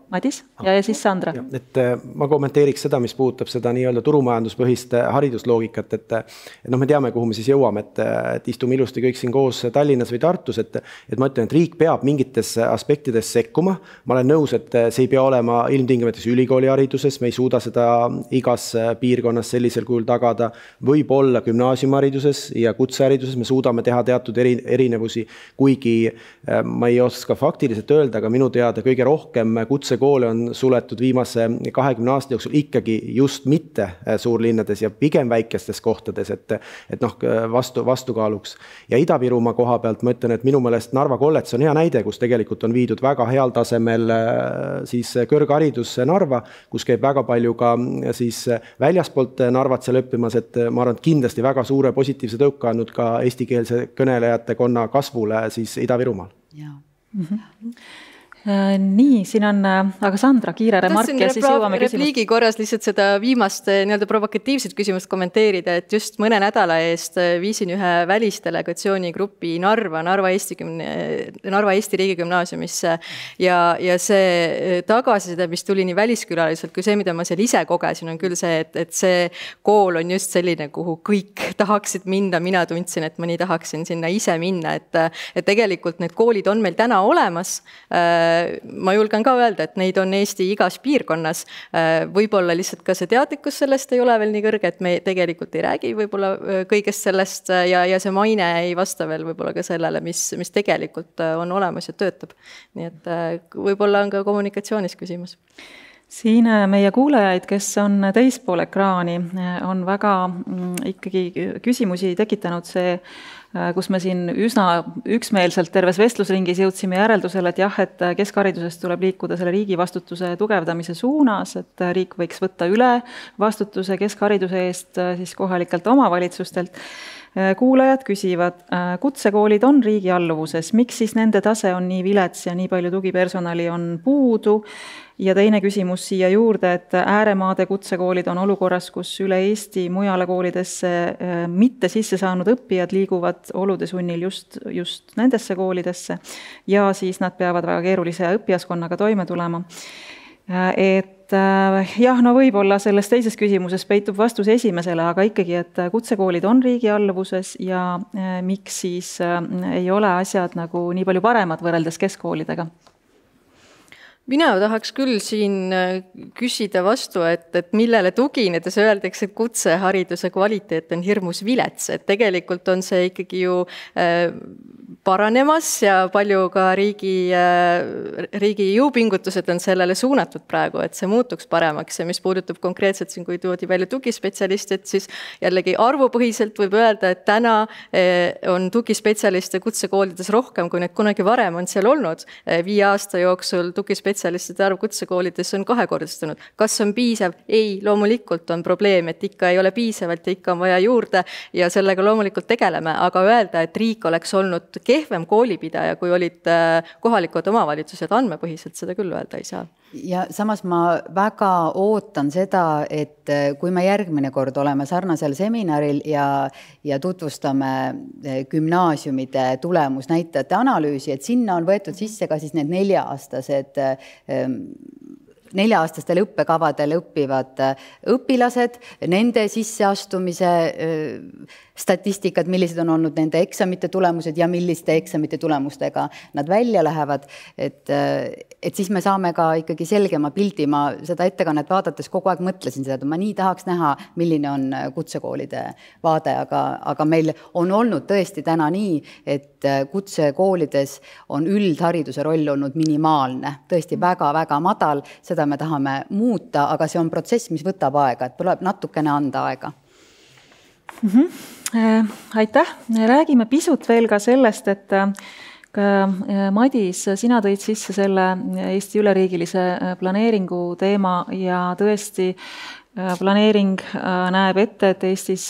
Madis ja siis Sandra. Et ma kommenteeriks seda, mis puudutab seda nii-öelda turumajanduspõhist haridusloogikat, et me teame, kuhu me siis jõuame, et istume ilusti kõik siin koos Tallinnas või Tartus, et ma ütlen, et riik peab mingites aspektides sekkuma. Ma olen nõus, et see ei pea olema ilmtingimustes ülikooli hariduses, me ei suuda seda igas piirkonnas sellisel kujul tagada, võib olla gümnaasiumhariduses ja kutsehariduses, me suudame teha teatud erinevusi, kuigi ma ei oska faktiliselt öelda, aga minu teada kõige rohkem kutsekoole on suletud viimase 20 aasta jooksul ikkagi just mitte suurlinnades ja pigem väikestes kohtades, et vastukaaluks. Ja Ida-Virumaa koha pealt ma ütlen, et minu meelest Narva kollets on hea näide, kus tegelikult on viidud väga heal tasemel siis kõrgharidus Narva, kus käib väga palju ka siis väljaspoolt Narvat seal õppimas, et ma arvan, et kindlasti väga suure positiivse tõuka andnud ka eestikeelse kõnelejate konna kasvule siis Ida-Virumaal. Nii, siin on, aga Sandra, kiire remark ja siis jõuame küsimust. Repliigi korras lihtsalt seda viimast nii-öelda provokatiivset küsimust kommenteerida, et just mõne nädala eest viisin ühe välisdelegatsiooni grupi Narva Eesti riigigümnaasiumisse ja see tagasiside, mis tuli nii väliskülaliselt kui see, mida ma seal ise kogesin, on küll see, et see kool on just selline, kuhu kõik tahaksid minna, mina tundsin, et ma nii tahaksin sinna ise minna, et tegelikult need koolid on meil täna olemas. Ma julgen ka öelda, et neid on Eesti igas piirkonnas. Võib-olla lihtsalt ka see teadlikkus sellest ei ole veel nii kõrge, et me tegelikult ei räägi võib-olla kõigest sellest ja see maine ei vasta veel võib-olla ka sellele, mis tegelikult on olemas ja töötab. Nii et võib-olla on ka kommunikatsioonis küsimus. Siin meie kuulajaid, kes on teispool ekraani, on väga ikkagi küsimusi tekitanud see kus me siin üsna üksmeelselt terves vestlusringis jõudsime järeldusele, et jah, et keskharidusest tuleb liikuda selle riigi vastutuse tugevdamise suunas, et riik võiks võtta üle vastutuse keskhariduse eest siis kohalikelt omavalitsustelt. Kuulajad küsivad, kutsekoolid on riigi alluvuses, miks siis nende tase on nii vilets ja nii palju tugipersonali on puudu? Ja teine küsimus siia juurde, et ääremaade kutsekoolid on olukorras, kus üle Eesti mujale koolidesse mitte sisse saanud õppijad liiguvad olude sunnil just nendesse koolidesse ja siis nad peavad väga keerulise õppijaskonnaga toime tulema. Et jah, no võib-olla selles teises küsimuses peitub vastus esimesele, aga ikkagi, et kutsekoolid on riigi alluvuses ja miks siis ei ole asjad nagu nii palju paremad võrreldes keskkoolidega? Mina tahaks küll siin küsida vastu, et millele tuginedes öeldakse, et kutsehariduse kvaliteet on hirmus vilets, et tegelikult on see ikkagi ju paranemas ja palju ka riigi jõupingutused on sellele suunatud praegu, et see muutuks paremaks ja mis puudutab konkreetselt siin, kui toodi välja tugispetsialistid, siis jällegi arvupõhiselt võib öelda, et täna on tugispetsialiste kutsekoolides rohkem, kui need kunagi varem on seal olnud. 5 aasta jooksul tugispetsialistide arv kutsekoolides on 2-kordistunud. Kas on piisav? Ei, loomulikult on probleem, et ikka ei ole piisavalt ja ikka on vaja juurde ja sellega loomulikult tegeleme, aga öelda, et riik oleks olnud kehvem koolipidaja, kui olid kohalikud omavalitsused andmepõhiselt, seda küll öelda ei saa. Ja samas ma väga ootan seda, et kui me järgmine kord oleme sarnasel seminaril ja tutvustame gümnaasiumide tulemusnäitajate analüüsi, et sinna on võetud sisse ka siis need 4-aastastel õppekavadel õppivad õpilased, nende sisseastumise statistikad, millised on olnud nende eksamite tulemused ja milliste eksamite tulemustega nad välja lähevad, et siis me saame ka ikkagi selgema pildi. Ma seda ettekannet vaadates kogu aeg mõtlesin seda, et ma nii tahaks näha, milline on kutsekoolide vaade, aga meil on olnud tõesti täna nii, et kutsekoolides on üldhariduse roll olnud minimaalne, tõesti väga-väga madal, seda me tahame muuta, aga see on protsess, mis võtab aega, et tuleb natukene anda aega. Aitäh. Räägime pisut veel ka sellest, et Madis, sina tõid sisse selle Eesti üleriigilise planeeringu teema ja tõesti planeering näeb ette, et Eestis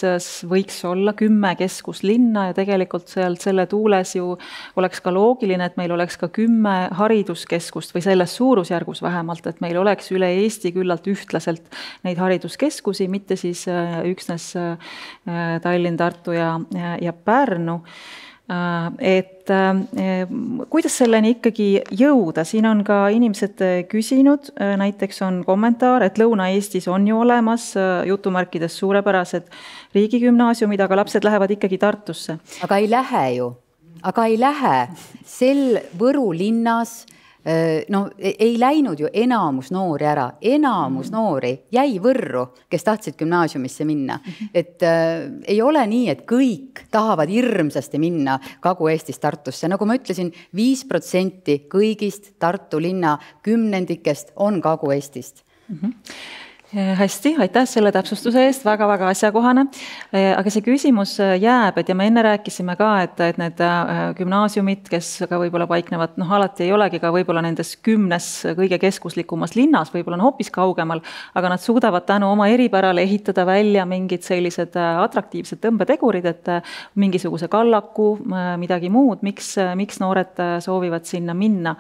võiks olla 10 keskuslinna ja tegelikult selle tuules ju oleks ka loogiline, et meil oleks ka 10 hariduskeskust või selles suurusjärgus vähemalt, et meil oleks üle Eesti küllalt ühtlaselt neid hariduskeskusi, mitte siis üksnes Tallinn, Tartu ja Pärnu. Et kuidas selleni ikkagi jõuda? Siin on ka inimesed küsinud, näiteks on kommentaar, et Lõuna-Eestis on ju olemas jutumärkides suurepärased riigigümnaasiumid, aga lapsed lähevad ikkagi Tartusse. Aga ei lähe. Sel Võru linnas ei läinud ju enamus noori ära. Enamus noori jäi Võrru, kes tahtsid gümnaasiumisse minna. Et ei ole nii, et kõik tahavad hirmsasti minna Kagu-Eestist Tartusse. Nagu ma ütlesin, 5% kõigist Tartu linna kümnendikest on Kagu-Eestist. Hästi, aitäh selle täpsustuse eest, väga-väga asjakohane. Aga see küsimus jääb, et ja me enne rääkisime ka, et need gümnaasiumid, kes ka võib-olla paiknevad, alati ei olegi ka võib-olla nendes 10 kõige keskuslikumas linnas, võib-olla on hoopis kaugemal, aga nad suudavad tänu oma eripärale ehitada välja mingid sellised atraktiivsed tõmbetegurid, et mingisuguse kallaku, midagi muud, miks noored soovivad sinna minna.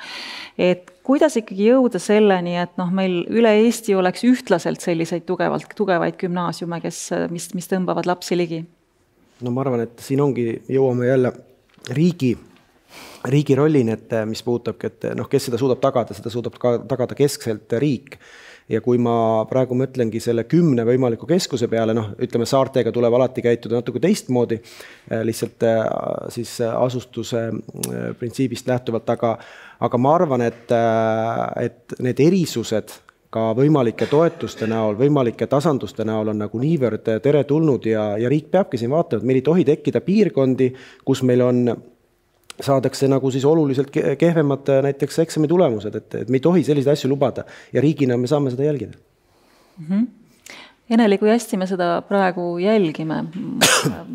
Et kuidas ikkagi jõuda selleni, et meil üle Eesti oleks ühtlaselt selliseid tugevaid gümnaasiume, mis tõmbavad lapsi ligi? No ma arvan, et siin jõuame jälle riigi rollini, et mis puudutabki, et kes seda suudab tagada keskselt riik. Ja kui ma praegu mõtlengi selle 10 võimaliku keskuse peale, ütleme saartega tuleb alati käituda natuke teistmoodi, lihtsalt siis asustuse printsiibist lähtuvalt, aga ma arvan, et need erisused ka võimalike toetuste näol, võimalike tasanduste näol on nagu niivõrd teretulnud ja riik peabki siin vaatama, et meil ei tohi tekkida piirkondi, kus meil saadakse nagu siis oluliselt kehvemad näiteks eksami tulemused, et me ei tohi selliseid asju lubada ja riigina me saame seda jälgida. Eneli, kui hästi me seda praegu jälgime?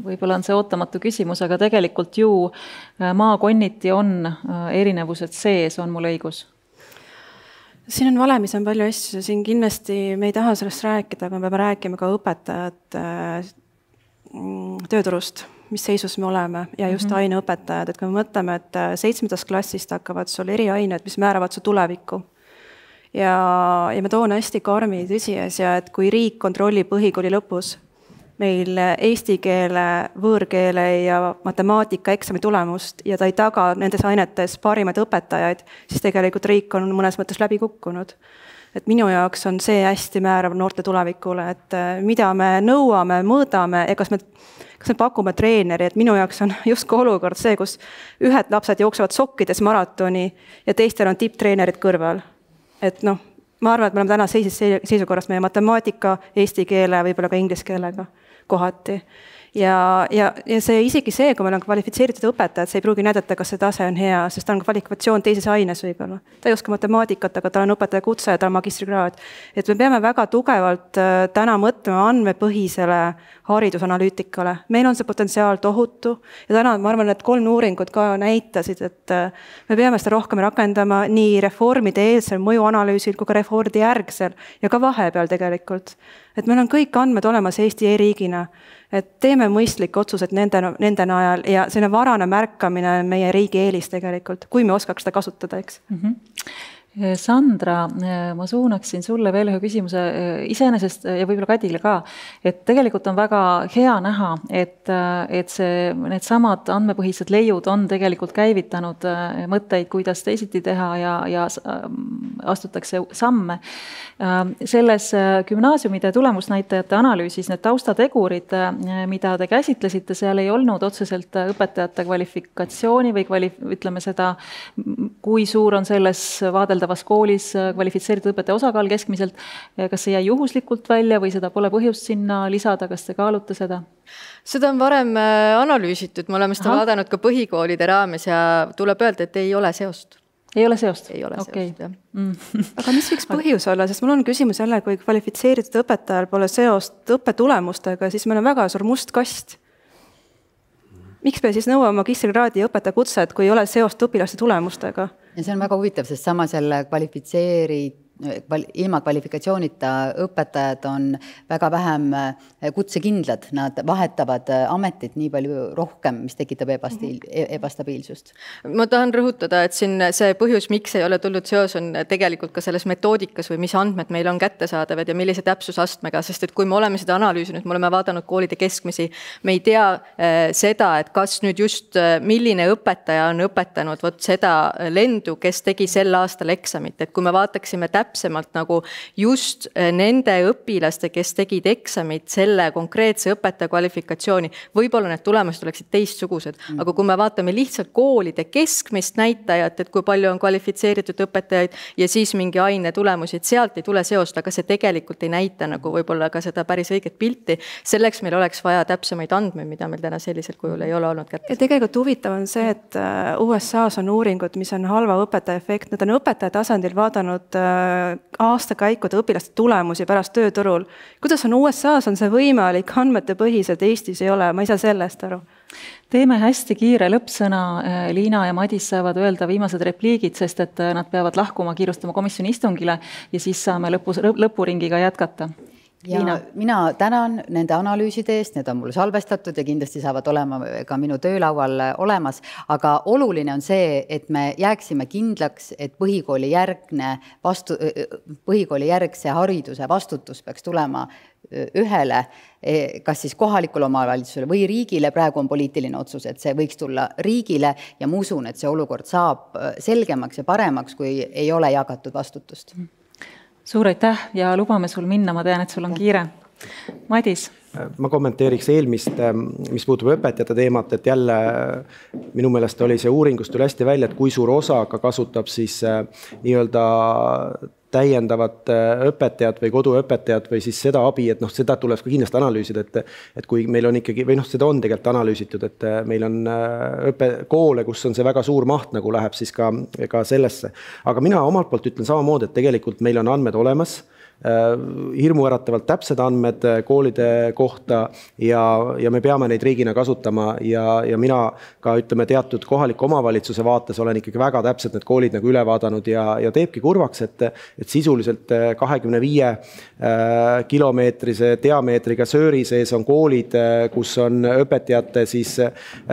Võib-olla on see ootamatu küsimus, aga tegelikult ju maakonniti on erinevused sees, on mul õigus? Siin on valemis on palju asju, siin kindlasti me ei taha sellest rääkida, aga me peame rääkima ka õpetajate tööturust, mis seisus me oleme ja just aineõpetajad, et kui me mõtleme, et 7. klassist hakkavad sul eriained, mis määravad su tulevikku. Ja ma toon hästi karmi tõsiasja, et kui riik kontrollib põhikooli lõpus meil eesti keele, võõrkeele ja matemaatika eksami tulemust ja ta ei taga nendes ainetes parimaid õpetajaid, siis tegelikult riik on mõnes mõttes läbi kukkunud. Et minu jaoks on see hästi määrav noorte tulevikule, et mida me nõuame, mõõdame ja kas me pakume treeneri, et minu jaoks on justkui olukord see, kus ühed lapsed jooksevad sokkides maratoni ja teistel on tipptreenerid kõrval. Et noh, ma arvan, et me oleme täna seisukorras meie matemaatika, eesti keele, võib-olla ka inglise keelega kohati. Ja see isegi see, kui meil on kvalifitseeritud õpetajad, see ei pruugi näidata, kas see tase on hea, sest ta on kvalifikatsioon teises aines võib-olla. Ta ei oska matemaatikat, aga ta on õpetaja kutse ja ta on magistrikraad. Et me peame väga tugevalt täna mõtlema andmepõhisele haridusanalüütikale. Meil on see potentsiaal tohutu ja täna ma arvan, et 3 uuringut ka näitasid, et me peame seda rohkem rakendama nii reformide eelsel mõjuanalüüsil kui ka reformide järgsel ja ka vahepeal tegelikult. Et meil on kõik andmed olemas Eesti e-riigina, et teeme mõistlikke otsused nende najal ja selline varane märkamine on meie riigi eelis tegelikult, kui me oskaks seda kasutada, eks. Sandra, ma suunaksin sulle veel ühe küsimuse iseenesest ja võib-olla Kadile ka, et tegelikult on väga hea näha, et need samad andmepõhised leiud on tegelikult käivitanud mõtteid, kuidas teisiti teha ja astutakse samme. Selles gümnaasiumide tulemusnäitajate analüüsis need taustategurid, mida te käsitlesite, seal ei olnud otseselt õpetajate kvalifikatsiooni või ütleme seda, kui suur on selles vaadeldavas koolis kvalifitseeritud õpetaja osakaal keskmiselt. Kas see jäi juhuslikult välja või seda pole põhjust sinna lisada, kas te kaalute seda? Seda on varem analüüsitud, me oleme seda vaadanud ka põhikoolide raames ja tuleb öelda, et ei ole seost. Ei ole seost? Ei ole seost, jah. Aga mis võiks põhjus olla, sest mul on küsimus jälle, kui kvalifitseeritud õpetajal pole seost õppetulemustega, siis meil on väga suur must kast. Miks me siis nõuame magistrikraadi ja õpetaja kutset, kui ei ole seost õpilaste tulemustega? Ja see on väga huvitav, sest sama selle ilma kvalifikatsioonita õpetajad on väga vähem kutsekindlad, nad vahetavad ametit nii palju rohkem, mis tekitab ebastabiilsust. Ma tahan rõhutada, et siin see põhjus, miks ei ole tulnud seos, on tegelikult ka selles metoodikas või mis andmed meil on kättesaadavad ja millise täpsusastmega, sest et kui me oleme seda analüüsinud, me oleme vaadanud koolide keskmisi, me ei tea seda, et kas nüüd just milline õpetaja on õpetanud vot seda lendu, kes tegi sel aastal eksamit, et kui me vaataksime täpsemalt nagu just nende õpilaste, kes tegid eksamit selle konkreetse õpetaja kvalifikatsiooni, võib-olla need tulemused oleksid teistsugused, aga kui me vaatame lihtsalt koolide keskmist näitajat, et kui palju on kvalifitseeritud õpetajaid ja siis mingi aine tulemusi, et sealt ei tule seost, aga see tegelikult ei näita nagu võib-olla ka seda päris õiget pilti, selleks meil oleks vaja täpsemaid andmeid, mida meil täna sellisel kujul ei ole olnud kätte. Ja tegelikult huvitav on see, et USAs on uuringud, mis on halva õpetaja efekt, nad on õpetaja tasandil vaadanud aastakäikude õpilaste tulemusi pärast tööturul. Kuidas on USAs on see võimalik, andmete põhiselt Eestis ei ole, ma ei saa sellest aru. Teeme hästi kiire lõppsõna, Liina ja Madis saavad öelda viimased repliigid, sest et nad peavad lahkuma, kiirustama komisjoni istungile ja siis saame lõpuringiga jätkata. Ja mina tänan nende analüüside eest, need on mul salvestatud ja kindlasti saavad olema ka minu töölaual olemas, aga oluline on see, et me jääksime kindlaks, et põhikooli järgse hariduse vastutus peaks tulema ühele, kas siis kohalikule omavalitsusele või riigile, praegu on poliitiline otsus, et see võiks tulla riigile ja ma usun, et see olukord saab selgemaks ja paremaks, kui ei ole jagatud vastutust. Suur aitäh ja lubame sul minna, ma tean, et sul on kiire. Madis? Ma kommenteeriks eelmist, mis puutub õpetajate teemat, et jälle minu meelest oli see uuringust tuli hästi välja, et kui suur osa ka kasutab siis nii-öelda täiendavat õpetajat või koduõpetajat või siis seda abi, et seda tuleb ka kindlasti analüüsida, et kui meil on ikkagi, või seda on tegelikult analüüsitud, et meil on koole, kus on see väga suur maht, nagu läheb siis ka sellesse. Aga mina omalt poolt ütlen samamoodi, et tegelikult meil on andmed olemas, hirmuäratavalt täpsed andmed koolide kohta ja me peame neid riigina kasutama ja mina ka ütleme teatud kohaliku omavalitsuse vaates olen ikkagi väga täpselt need koolid nagu üle vaadanud ja teebki kurvaks, et sisuliselt 25 kilomeetrise diameetriga sööri sees on koolid, kus on õpetajate siis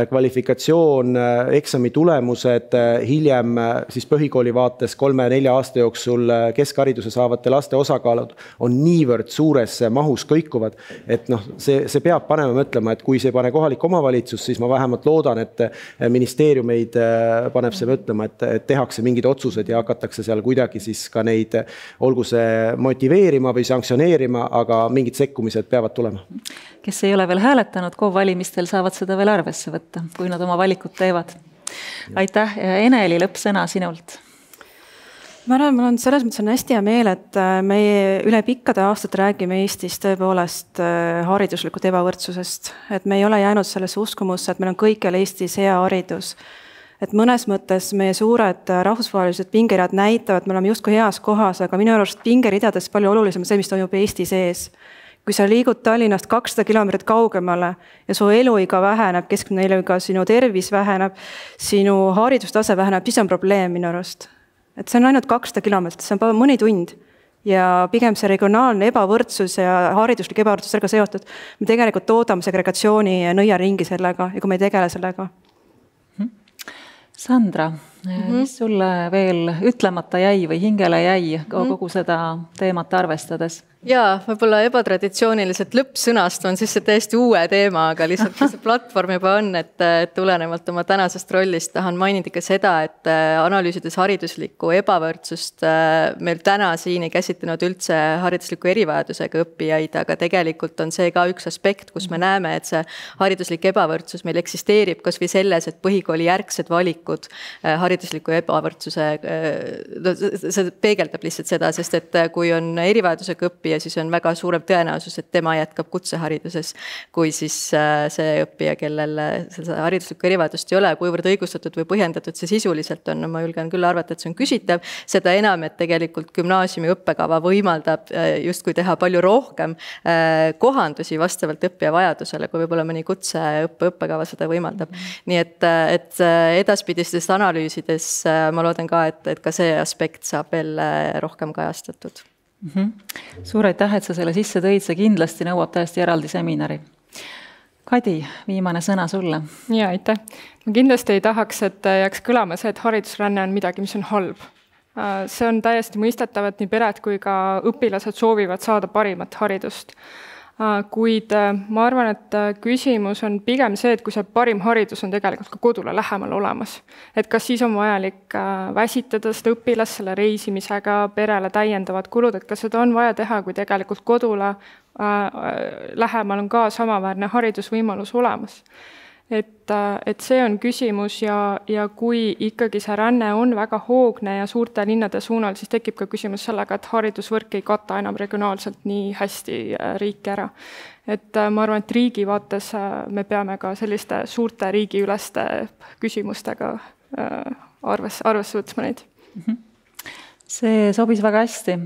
kvalifikatsioon, eksami tulemused, hiljem siis põhikooli vaates 3-4 aasta jooksul keskhariduse saavate laste osakaalud on niivõrd suures mahus kõikuvad, et see peab panema mõtlema, et kui see ei pane kohalik omavalitsus, siis ma vähemalt loodan, et ministeeriumeid paneb see mõtlema, et tehakse mingid otsused ja hakatakse seal kuidagi siis ka neid, olgu see motiveerima või sanktsioneerima, aga mingid sekkumised peavad tulema. Kes ei ole veel hääletanud, KOV-valimistel saavad seda veel arvesse võtta, kui nad oma valikud teevad. Aitäh, Eneli, lõppsõna sinult. Ma arvan, mul on selles mõttes on hästi hea meel, et me üle pikkade aastat räägime Eestis tõepoolest hariduslikult ebavõrdsusest, et me ei ole jäänud sellesse uskumusse, et meil on kõikjal Eestis hea haridus. Et mõnes mõttes meie suured rahvusvahelised pingerid näitavad, me oleme justkui heas kohas, aga minu arust pingeridades palju olulisem see, mis toimub Eesti sees. Kui sa liigud Tallinnast 200 kilomeetrit kaugemale ja su eluiga väheneb, keskmine eluiga, sinu tervis väheneb, sinu haridustase väheneb, siis on probleem minu arust. Et see on ainult 200 kilomeetrit, see on mõni tund ja pigem see regionaalne ebavõrdsus ja hariduslik ebavõrdsus sellega seotud. Me tegelikult toodame segregatsiooni nõiaringi sellega ja kui me ei tegele sellega. Sandra, mis sulle veel ütlemata jäi või hingele jäi kogu seda teemat arvestades? Jaa, võib-olla ebatraditsiooniliselt lõppsõnast on siis see täiesti uue teema, aga lihtsalt see platvorm juba on, et tulenevalt oma tänasest rollist tahan mainida ka seda, et analüüsides hariduslikku ebavõrdsust meil täna siin ei käsitlenud üldse haridusliku erivajadusega õppijaid, aga tegelikult on see ka üks aspekt, kus me näeme, et see hariduslik ebavõrdsus meil eksisteerib kas või selles, et põhikooli järgsed valikud haridusliku ebavõrdsuse, see peegeldab lihtsalt seda, sest et kui on erivajadusega õppija, ja siis on väga suurem tõenäosus, et tema jätkab kutsehariduses, kui siis see õppija, kellel hariduslikku erivajadust ei ole, kuivõrd õigustatud või põhjendatud see sisuliselt on, ma julgen küll arvata, et see on küsitav, seda enam, et tegelikult gümnaasiumi õppekava võimaldab justkui teha palju rohkem kohandusi vastavalt õppija vajadusele, kui võib-olla mõni kutseõppekava seda võimaldab. Nii et edaspidistes analüüsides ma loodan ka, et ka see aspekt saab veel rohkem kajastatud. Suur aitäh, et sa selle sisse tõid, see kindlasti nõuab täiesti eraldi seminari. Kadi, viimane sõna sulle. Ja, aitäh. Ma kindlasti ei tahaks, et jääks kõlama see, et haridusränne on midagi, mis on halb. See on täiesti mõistetav, et nii pered kui ka õpilased soovivad saada parimat haridust. Kuid ma arvan, et küsimus on pigem see, et kui see parim haridus on tegelikult ka kodule lähemal olemas. Et kas siis on vajalik väsitada seda õpilast selle reisimisega, perele täiendavad kulud, et kas seda on vaja teha, kui tegelikult kodule lähemal on ka samaväärne haridusvõimalus olemas. Et see on küsimus ja kui ikkagi see ränne on väga hoogne ja suurte linnade suunal, siis tekib ka küsimus sellega, et haridusvõrk ei kata enam regionaalselt nii hästi riiki ära. Et ma arvan, et riigi vaates me peame ka selliste suurte riigiüleste küsimustega arvesse võtma neid. See sobis väga hästi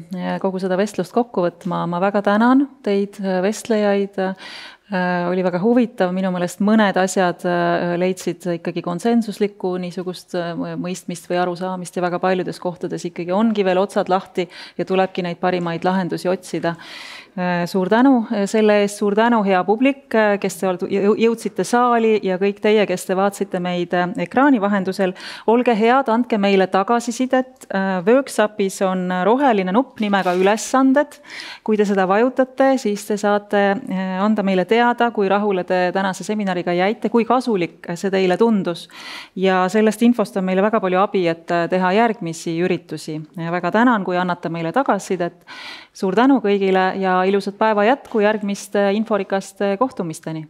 kogu seda vestlust kokku võtma. Ma väga tänan teid vestlejaid. Oli väga huvitav, minu meelest mõned asjad leidsid ikkagi konsensuslikku niisugust mõistmist või arusaamist ja väga paljudes kohtades ikkagi ongi veel otsad lahti ja tulebki neid parimaid lahendusi otsida. Suur tänu selle eest, suur tänu hea publik, kes te jõudsite saali ja kõik teie, kes te vaatsite meid ekraani vahendusel. Olge head, andke meile tagasisidet. Workshopis on roheline nupp nimega ülesanded. Kui te seda vajutate, siis te saate anda meile teada, kui rahule te tänase seminariga jäite, kui kasulik see teile tundus. Ja sellest infost on meile väga palju abi, et teha järgmisi üritusi. Väga tänan, kui annate meile tagasisidet. Suur tänu kõigile ja ilusat päeva jätku järgmiste inforikast kohtumisteni.